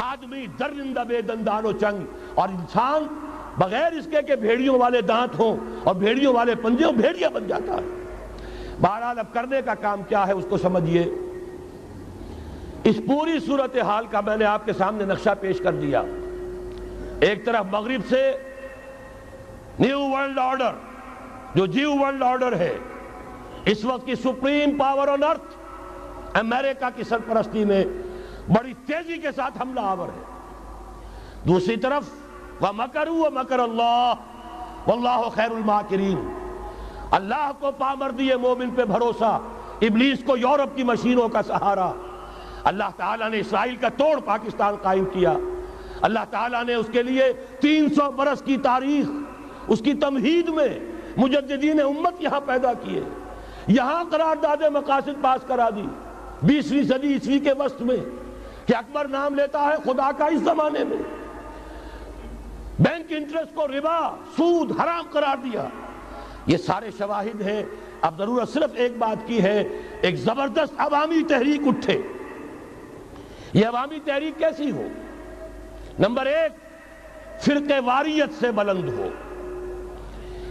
آدمی درندہ بے دندان و چنگ، اور انسان بغیر اس کے کہ بھیڑیوں والے دانت ہوں اور بھیڑیوں والے پنجے ہوں، بھیڑیا بن جاتا ہے۔ بہرحال اب کرنے کا کام کیا ہے اس کو سمجھیے۔ اس پوری صورتحال کا میں نے آپ کے سامنے نقشہ پیش کر دیا۔ ایک طرف مغرب سے نیو ورلڈ آرڈر، جو جیو ورلڈ آرڈر ہے، اس وقت کی سپریم پاور آن ارتھ، امریکہ کی سرپرستی میں بڑی تیزی کے ساتھ حملہ آور ہے۔ دوسری طرف وَمَكَرُوا وَمَكَرَ اللَّهُ وَاللَّهُ خَيْرُ الْمَاكِرِينَ، اللہ کو پامردی مومن پہ بھروسہ، ابلیس کو یورپ کی مشینوں کا سہارا۔ اللہ تعالیٰ نے اسرائیل کا توڑ پاکستان قائم کیا، اللہ تعالیٰ نے اس کے لیے 300 برس کی تاریخ، اس کی تمہید میں مجددین امت یہاں پیدا کیے، یہاں قرارداد مقاصد پاس کرا دی 20ویں صدی عیسوی کے وسط میں، کہ اکبر نام لیتا ہے خدا کا اس زمانے میں، بینک انٹرسٹ کو ربا، سود حرام قرار دیا۔ یہ سارے شواہد ہیں۔ اب ضرورت صرف ایک بات کی ہے، ایک زبردست عوامی تحریک اٹھے۔ یہ عوامی تحریک کیسی ہو؟ نمبر ایک، فرقہ واریت سے بلند ہو۔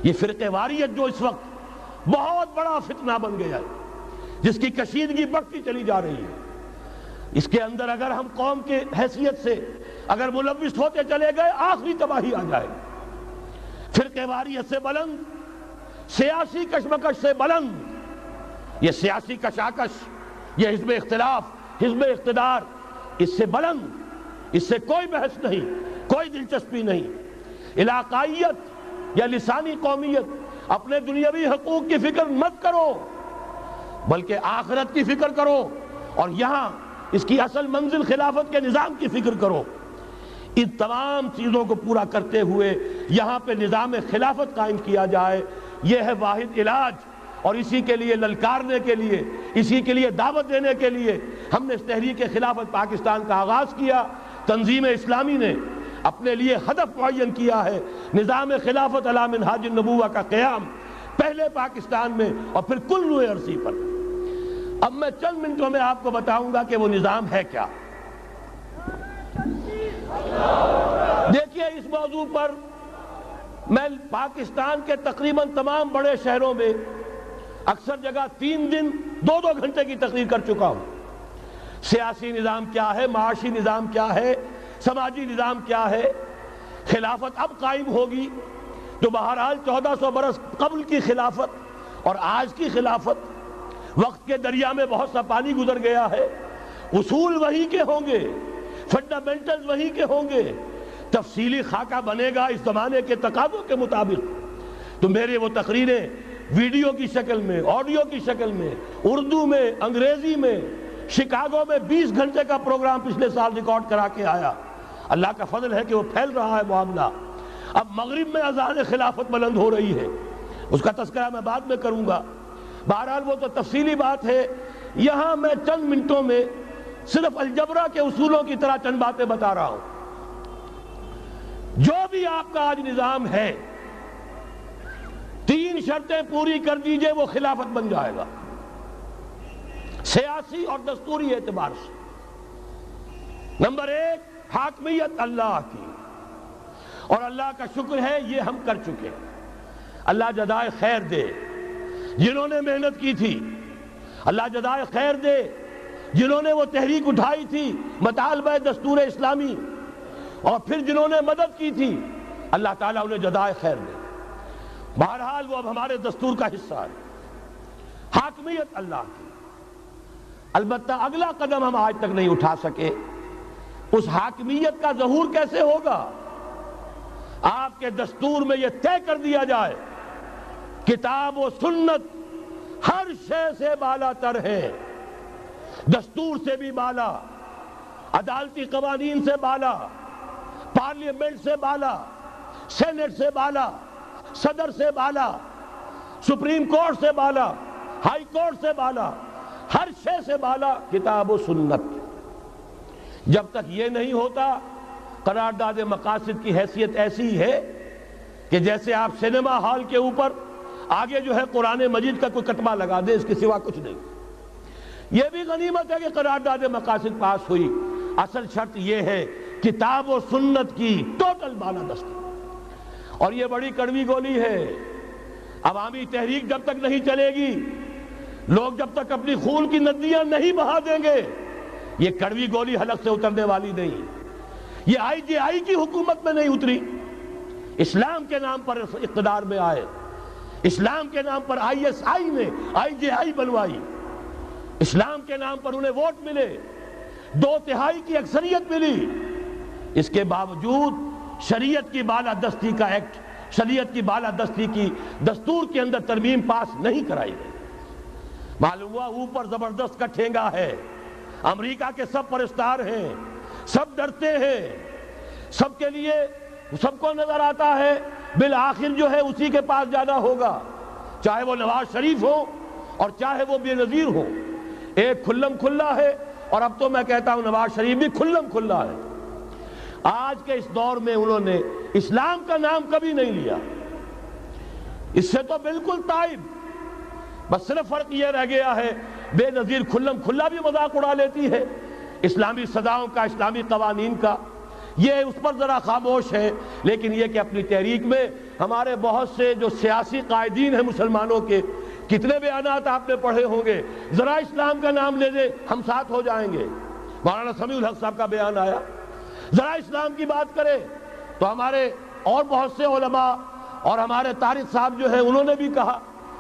یہ فرقہ واریت جو اس وقت بہت بڑا فتنہ بن گیا ہے، جس کی کشیدگی بڑھتی چلی جا رہی ہے، اس کے اندر اگر ہم قوم کی حیثیت سے اگر ملوث ہوتے چلے گئے، آخری تباہی آ جائے گی۔ فرقہ واریت سے بلند، سیاسی کشمکش سے بلند، یہ سیاسی کشاکش، یہ حزب اختلاف، حزب اقتدار، اس سے بلند، اس سے کوئی بحث نہیں، کوئی دلچسپی نہیں۔ علاقائیت یا لسانی قومیت، اپنے دنیاوی حقوق کی فکر مت کرو، بلکہ آخرت کی فکر کرو، اور یہاں اس کی اصل منزل خلافت کے نظام کی فکر کرو۔ ان تمام چیزوں کو پورا کرتے ہوئے یہاں پہ نظام خلافت قائم کیا جائے، یہ ہے واحد علاج۔ اور اسی کے لیے للکارنے کے لیے، اسی کے لیے دعوت دینے کے لیے ہم نے اس تحریک خلافت پاکستان کا آغاز کیا۔ تنظیم اسلامی نے اپنے لیے ہدف معین کیا ہے، نظام خلافت علی منہاج النبوہ کا قیام، پہلے پاکستان میں اور پھر کل نوع عرصی پر۔ اب میں چند منٹوں میں آپ کو بتاؤں گا کہ وہ نظام ہے کیا۔ دیکھیے، اس موضوع پر میں پاکستان کے تقریباً تمام بڑے شہروں میں اکثر جگہ 3 دن 2 گھنٹے کی تقریر کر چکا ہوں۔ سیاسی نظام کیا ہے، معاشی نظام کیا ہے، سماجی نظام کیا ہے۔ خلافت اب قائم ہوگی تو بہرحال 1400 برس قبل کی خلافت اور آج کی خلافت، وقت کے دریا میں بہت سا پانی گزر گیا ہے، اصول وہی کے ہوں گے، فنڈامنٹلز وہی کے ہوں گے، تفصیلی خاکہ بنے گا اس زمانے کے تقاضوں کے مطابق۔ تو میرے وہ تقریریں ویڈیو کی شکل میں، آڈیو کی شکل میں، اردو میں، انگریزی میں، شکاگو میں 20 گھنٹے کا پروگرام پچھلے سال ریکارڈ کرا کے آیا۔ اللہ کا فضل ہے کہ وہ پھیل رہا ہے معاملہ۔ اب مغرب میں اذان خلافت بلند ہو رہی ہے، اس کا تذکرہ میں بعد میں کروں گا۔ بہرحال وہ تو تفصیلی بات ہے، یہاں میں چند منٹوں میں صرف الجبرا کے اصولوں کی طرح چند باتیں بتا رہا ہوں۔ جو بھی آپ کا آج نظام ہے، 3 شرطیں پوری کر دیجئے وہ خلافت بن جائے گا، سیاسی اور دستوری اعتبار سے۔ نمبر 1، حاکمیت اللہ کی، اور اللہ کا شکر ہے یہ ہم کر چکے۔ اللہ جزائے خیر دے جنہوں نے محنت کی تھی، اللہ جزائے خیر دے جنہوں نے وہ تحریک اٹھائی تھی مطالبہ دستور اسلامی، اور پھر جنہوں نے مدد کی تھی، اللہ تعالیٰ انہیں جزائے خیر دے۔ بہرحال وہ اب ہمارے دستور کا حصہ ہے، حاکمیت اللہ کی۔ البتہ اگلا قدم ہم آج تک نہیں اٹھا سکے، اس حاکمیت کا ظہور کیسے ہوگا؟ آپ کے دستور میں یہ طے کر دیا جائے، کتاب و سنت ہر شے سے بالا تر ہے، دستور سے بھی بالا، عدالتی قوانین سے بالا، پارلیمنٹ سے بالا، سینٹ سے بالا، صدر سے بالا، سپریم کورٹ سے بالا، ہائی کورٹ سے بالا، ہر شے سے بالا کتاب و سنت۔ جب تک یہ نہیں ہوتا، قرارداد مقاصد کی حیثیت ایسی ہے کہ جیسے آپ سینما ہال کے اوپر آگے جو ہے قرآن مجید کا کوئی کتبہ لگا دے، اس کے سوا کچھ نہیں۔ یہ بھی غنیمت ہے کہ قرارداد مقاصد پاس ہوئی، اصل شرط یہ ہے کتاب و سنت کی ٹوٹل بالادستی۔ اور یہ بڑی کڑوی گولی ہے، عوامی تحریک جب تک نہیں چلے گی، لوگ جب تک اپنی خون کی ندیاں نہیں بہا دیں گے، یہ کڑوی گولی حلق سے اترنے والی نہیں۔ یہ IJI کی حکومت میں نہیں اتری، اسلام کے نام پر اقتدار میں آئے، اسلام کے نام پر ISI نے IJI بنوائی، اسلام کے نام پر انہیں ووٹ ملے، 2/3 کی اکثریت ملی، اس کے باوجود شریعت کی بالادستی کا ایکٹ، شریعت کی بالادستی کی دستور کے اندر ترمیم پاس نہیں کرائی گئی۔ معلوم ہوا اوپر زبردست کا ٹھینگا ہے، امریکہ کے سب پرستار ہیں، سب ڈرتے ہیں، سب کے لیے سب کو نظر آتا ہے بالآخر جو ہے اسی کے پاس جانا ہوگا، چاہے وہ نواز شریف ہو اور چاہے وہ بے نظیر ہو۔ ایک کھلم کھلا ہے، اور اب تو میں کہتا ہوں نواز شریف بھی کھلم کھلا ہے۔ آج کے اس دور میں انہوں نے اسلام کا نام کبھی نہیں لیا، اس سے تو بالکل تائب، بس صرف فرق یہ رہ گیا ہے بے نظیر کھلم کھلا بھی مذاق اڑا لیتی ہے اسلامی سزاؤں کا، اسلامی قوانین کا، یہ اس پر ذرا خاموش ہے، لیکن یہ کہ اپنی تحریک میں ہمارے بہت سے جو سیاسی قائدین ہیں مسلمانوں کے، کتنے بیانات آپ نے پڑھے ہوں گے، ذرا اسلام کا نام لے دیں ہم ساتھ ہو جائیں گے۔ مولانا سمیع الحق صاحب کا بیان آیا، ذرا اسلام کی بات کرے تو ہمارے اور بہت سے علماء اور ہمارے طارق صاحب جو ہیں انہوں نے بھی کہا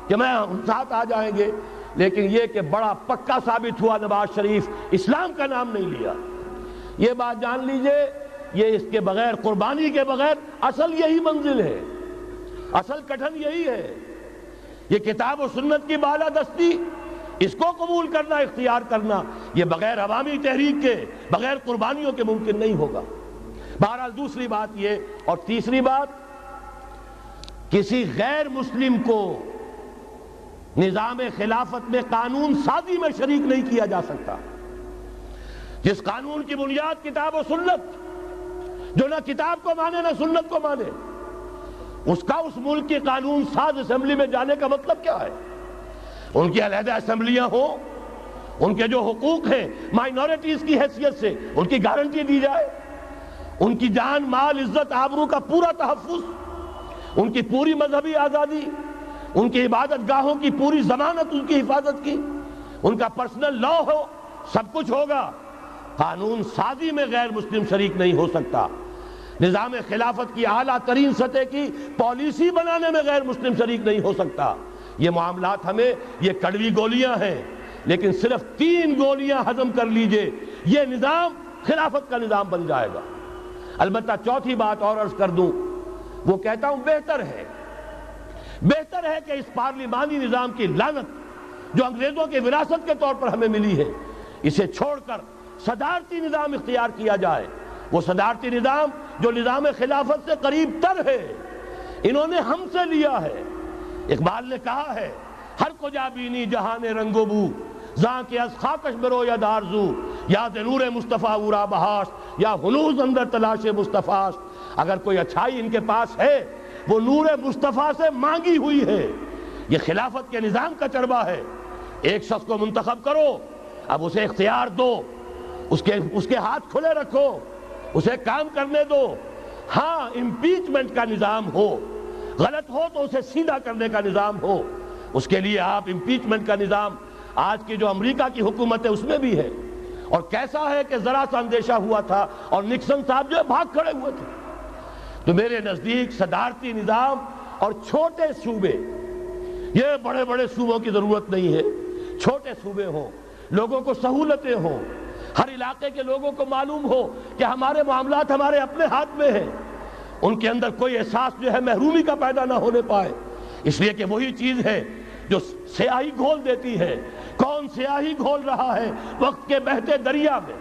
کہ ہم ساتھ آ جائیں گے، لیکن یہ کہ بڑا پکا ثابت ہوا نواز شریف اسلام کا نام نہیں لیا۔ یہ بات جان لیجئے، یہ اس کے بغیر، قربانی کے بغیر اصل یہی منزل ہے، اصل کٹھن یہی ہے۔ یہ کتاب و سنت کی بالادستی، اس کو قبول کرنا، اختیار کرنا، یہ بغیر عوامی تحریک کے، بغیر قربانیوں کے ممکن نہیں ہوگا۔ بہرحال دوسری بات یہ، اور تیسری بات، کسی غیر مسلم کو نظام خلافت میں قانون سازی میں شریک نہیں کیا جا سکتا۔ جس قانون کی بنیاد کتاب و سنت، جو نہ کتاب کو مانے نہ سنت کو مانے، اس کا اس ملک کی قانون ساز اسمبلی میں جانے کا مطلب کیا ہے؟ ان کی علیحدہ اسمبلیاں ہوں، ان کے جو حقوق ہیں مائنورٹیز کی حیثیت سے ان کی گارنٹی دی جائے، ان کی جان، مال، عزت، آبرو کا پورا تحفظ، ان کی پوری مذہبی آزادی، ان کی عبادت گاہوں کی پوری ضمانت، ان کی حفاظت کی، ان کا پرسنل لا ہو، سب کچھ ہوگا۔ قانون سازی میں غیر مسلم شریک نہیں ہو سکتا۔ نظام خلافت کی اعلیٰ ترین سطح کی پالیسی بنانے میں غیر مسلم شریک نہیں ہو سکتا۔ یہ معاملات ہمیں، یہ کڑوی گولیاں ہیں، لیکن صرف 3 گولیاں ہضم کر لیجئے، یہ نظام خلافت کا نظام بن جائے گا۔ البتہ چوتھی بات اور عرض کر دوں، وہ کہتا ہوں بہتر ہے کہ اس پارلیمانی نظام کی لعنت جو انگریزوں کی وراثت کے طور پر ہمیں ملی ہے، اسے چھوڑ کر صدارتی نظام اختیار کیا جائے۔ وہ صدارتی نظام جو نظام خلافت سے قریب تر ہے، انہوں نے ہم سے لیا ہے۔ اقبال نے کہا ہے، ہر کجا بینی جہان رنگ و بو، زاں کے از خاکش برو یا دارزو، یا نور مصطفیٰ اورا بہاش، یا ہنوز اندر تلاش مصطفیٰ۔ اگر کوئی اچھائی ان کے پاس ہے، وہ نور مصطفیٰ سے مانگی ہوئی ہے۔ یہ خلافت کے نظام کا چربہ ہے۔ ایک شخص کو منتخب کرو، اب اسے اختیار دو، اس کے ہاتھ کھلے رکھو، اسے کام کرنے دو۔ ہاں، امپیچمنٹ کا نظام ہو، غلط ہو تو اسے سیدھا کرنے کا نظام ہو۔ اس کے لیے آپ امپیچمنٹ کا نظام آج کی جو امریکہ کی حکومت ہے اس میں بھی ہے۔ اور کیسا ہے کہ ذرا سا اندیشہ ہوا تھا اور نکسن صاحب جو بھاگ کھڑے ہوئے تھے۔ تو میرے نزدیک صدارتی نظام اور چھوٹے صوبے، یہ بڑے بڑے صوبوں کی ضرورت نہیں ہے، چھوٹے صوبے ہوں، لوگوں کو سہولتیں ہوں، ہر علاقے کے لوگوں کو معلوم ہو کہ ہمارے معاملات ہمارے اپنے ہاتھ میں ہیں، ان کے اندر کوئی احساس جو ہے محرومی کا پیدا نہ ہونے پائے۔ اس لیے کہ وہی چیز ہے جو سیاہی گھول دیتی ہے۔ کون سیاہی گھول رہا ہے وقت کے بہتے دریا میں؟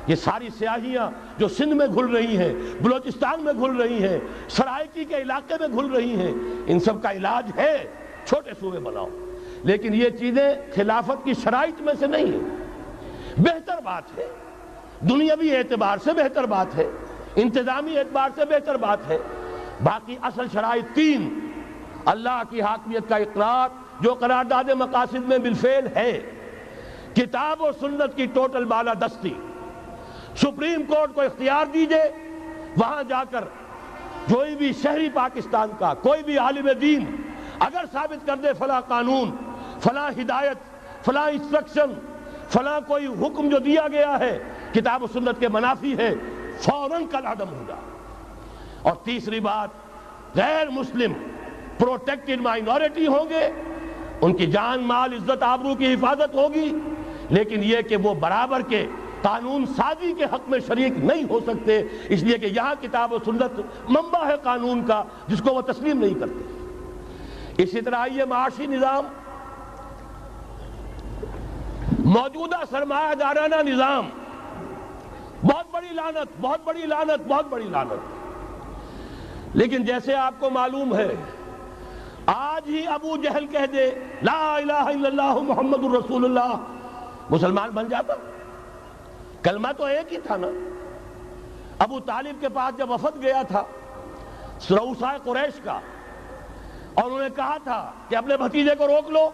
یہ ساری سیاہیاں جو سندھ میں گھل رہی ہیں، بلوچستان میں گھل رہی ہیں، سرائکی کے علاقے میں گھل رہی ہیں، ان سب کا علاج ہے چھوٹے صوبے بناؤ۔ لیکن یہ چیزیں خلافت کی شرائط میں سے نہیں ہیں۔ بہتر بات ہے، دنیاوی اعتبار سے بہتر بات ہے، انتظامی اعتبار سے بہتر بات ہے۔ باقی اصل شرائط 3: اللہ کی حاکمیت کا اقرار جو قرارداد مقاصد میں بالفعل ہے، کتاب و سنت کی ٹوٹل بالادستی، سپریم کورٹ کو اختیار دیجئے، وہاں جا کر کوئی بھی شہری پاکستان کا، کوئی بھی عالم دین اگر ثابت کر دے فلاں قانون، فلاں ہدایت، فلاں انسٹرکشن، فلاں کوئی حکم جو دیا گیا ہے کتاب و سنت کے منافی ہے، فوراً کالعدم ہوگا۔ اور تیسری بات، غیر مسلم پروٹیکٹڈ مائنورٹی ہوں گے، ان کی جان، مال، عزت، آبرو کی حفاظت ہوگی، لیکن یہ کہ وہ برابر کے قانون سازی کے حق میں شریک نہیں ہو سکتے، اس لیے کہ یہاں کتاب و سنت منبع ہے قانون کا جس کو وہ تسلیم نہیں کرتے۔ اسی طرح یہ معاشی نظام، موجودہ سرمایہ دارانہ نظام، بہت بڑی لعنت، بہت بڑی لعنت، بہت بڑی لعنت۔ لیکن جیسے آپ کو معلوم ہے، آج ہی ابو جہل کہہ دے لا الہ الا اللہ محمد الرسول اللہ، مسلمان بن جاتا؟ کلمہ تو ایک ہی تھا نا۔ ابو طالب کے پاس جب وفد گیا تھا رؤسائے قریش کا، اور انہوں نے کہا تھا کہ اپنے بھتیجے کو روک لو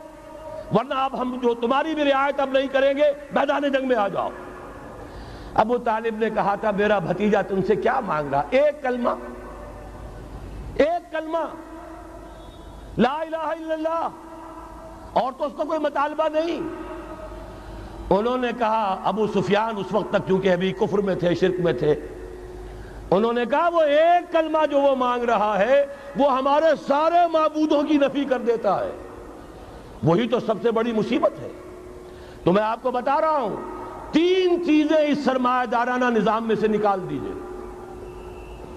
ورنہ اب ہم جو تمہاری بھی رعایت اب نہیں کریں گے، میدان جنگ میں آ جاؤ۔ ابو طالب نے کہا تھا میرا بھتیجا تم سے کیا مانگ رہا؟ ایک کلمہ لا الہ الا اللہ، اور تو اس کا کوئی مطالبہ نہیں۔ انہوں نے کہا، ابو سفیان اس وقت تک کیونکہ ابھی کفر میں تھے، شرک میں تھے، انہوں نے کہا وہ ایک کلمہ جو وہ مانگ رہا ہے وہ ہمارے سارے معبودوں کی نفی کر دیتا ہے، وہی تو سب سے بڑی مصیبت ہے۔ تو میں آپ کو بتا رہا ہوں 3 چیزیں اس سرمایہ دارانہ نظام میں سے نکال دیجئے،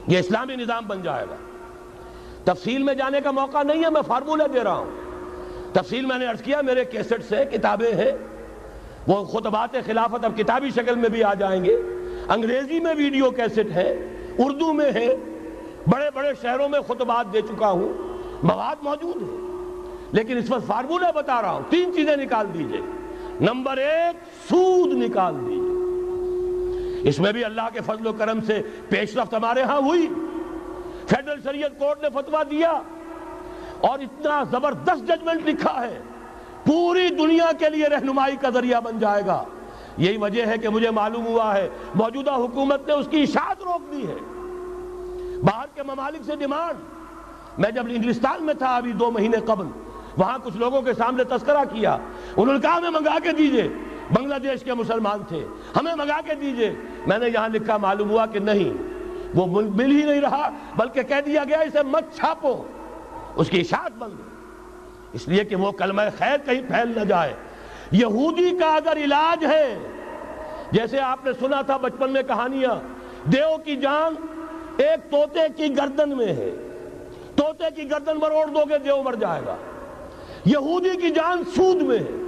یہ اسلامی نظام بن جائے گا۔ تفصیل میں جانے کا موقع نہیں ہے، میں فارمولہ دے رہا ہوں۔ تفصیل میں نے عرض کیا، میرے کیسٹ سے کتابیں ہیں، وہ خطبات خلافت اب کتابی شکل میں بھی آ جائیں گے، انگریزی میں ویڈیو کیسٹ ہے، اردو میں ہے، بڑے بڑے شہروں میں خطبات دے چکا ہوں، مواد موجود ہے۔ لیکن اس وقت فارمولہ بتا رہا ہوں، 3 چیزیں نکال دیجئے۔ نمبر 1، سود نکال دیجئے۔ اس میں بھی اللہ کے فضل و کرم سے پیش رفت ہمارے ہاں ہوئی، فیڈرل شریعت کورٹ نے فتویٰ دیا اور اتنا زبردست ججمنٹ لکھا ہے، پوری دنیا کے لیے رہنمائی کا ذریعہ بن جائے گا۔ یہی وجہ ہے کہ مجھے معلوم ہوا ہے موجودہ حکومت نے اس کی اشاعت روک دی ہے، باہر کے ممالک سے ڈیمانڈ۔ میں جب انگلستان میں تھا ابھی 2 مہینے قبل، وہاں کچھ لوگوں کے سامنے تذکرہ کیا، انہوں نے کہا ہمیں منگا کے دیجئے، بنگلہ دیش کے مسلمان تھے، ہمیں منگا کے دیجئے۔ میں نے یہاں لکھا، معلوم ہوا کہ نہیں، وہ مل ہی نہیں رہا، بلکہ کہہ دیا گیا اسے مت چھاپو، اس کی اشاعت بند، اس لیے کہ وہ کلمہ خیر کہیں پھیل نہ جائے۔ یہودی کا اگر علاج ہے، جیسے آپ نے سنا تھا بچپن میں کہانیاں، دیو کی جان ایک طوطے کی گردن میں ہے، طوطے کی گردن مروڑ دو گے دیو مر جائے گا۔ یہودی کی جان سود میں ہے۔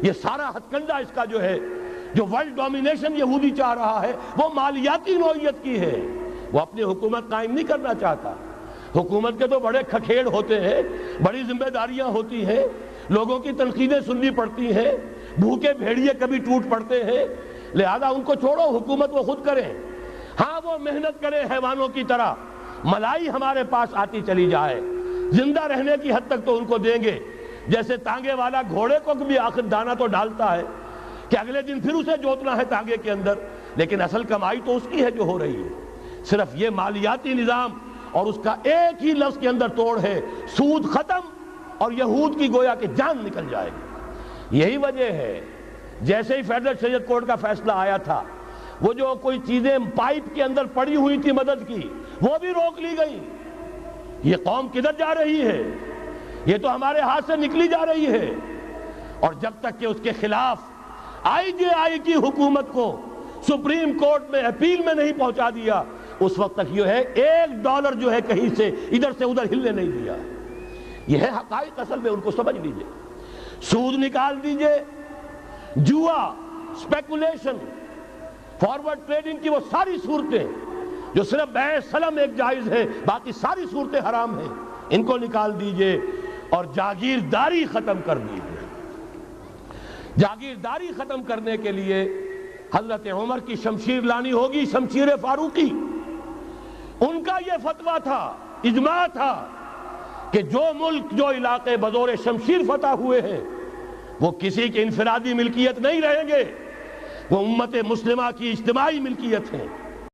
یہ سارا ہتھ کنڈا اس کا جو ہے، جو ورلڈ ڈومینیشن یہودی چاہ رہا ہے، وہ مالیاتی نوعیت کی ہے، وہ اپنی حکومت قائم نہیں کرنا چاہتا۔ حکومت کے تو بڑے کھکھیڑ ہوتے ہیں، بڑی ذمہ داریاں ہوتی ہیں، لوگوں کی تنقیدیں سننی پڑتی ہیں، بھوکے بھیڑیے کبھی ٹوٹ پڑتے ہیں، لہذا ان کو چھوڑو، حکومت وہ خود کریں۔ ہاں وہ محنت کرے حیوانوں کی طرح، ملائی ہمارے پاس آتی چلی جائے، زندہ رہنے کی حد تک تو ان کو دیں گے، جیسے تانگے والا گھوڑے کو بھی آخر دانہ تو ڈالتا ہے کہ اگلے دن پھر اسے جوتنا ہے تانگے کے اندر، لیکن اصل کمائی تو اس کی ہے جو ہو رہی ہے۔ صرف یہ مالیاتی نظام اور اس کا ایک ہی لفظ کے اندر توڑ ہے، سود ختم اور یہود کی گویا کہ جان نکل جائے گی۔ یہی وجہ ہے جیسے ہی فیڈرل شریعت کورٹ کا فیصلہ آیا تھا، وہ جو کوئی چیزیں پائپ کے اندر پڑی ہوئی تھی مدد کی، وہ بھی روک لی گئی۔ یہ قوم کدھر جا رہی ہے؟ یہ تو ہمارے ہاتھ سے نکلی جا رہی ہے، اور جب تک کہ اس کے خلاف IJI کی حکومت کو سپریم کورٹ میں اپیل میں نہیں پہنچا دیا، اس وقت تک یہ ہے $1 جو ہے کہیں سے ادھر سے ادھر ہلنے نہیں دیا۔ یہ ہے حقائق، اصل میں ان کو سمجھ لیجئے۔ سود نکال دیجئے، جوا، سپیکولیشن، فارورڈ ٹریڈنگ کی وہ ساری صورتیں جو صرف بیع سلم ایک جائز ہے، باقی ساری صورتیں حرام ہیں، ان کو نکال دیجئے اور جاگیرداری ختم کر دیجئے۔ جاگیرداری ختم کرنے کے لیے حضرت عمر کی شمشیر لانی ہوگی، شمشیر فاروقی۔ ان کا یہ فتویٰ تھا، اجماع تھا کہ جو ملک، جو علاقے بزور شمشیر فتح ہوئے ہیں، وہ کسی کی انفرادی ملکیت نہیں رہیں گے، وہ امت مسلمہ کی اجتماعی ملکیت ہیں۔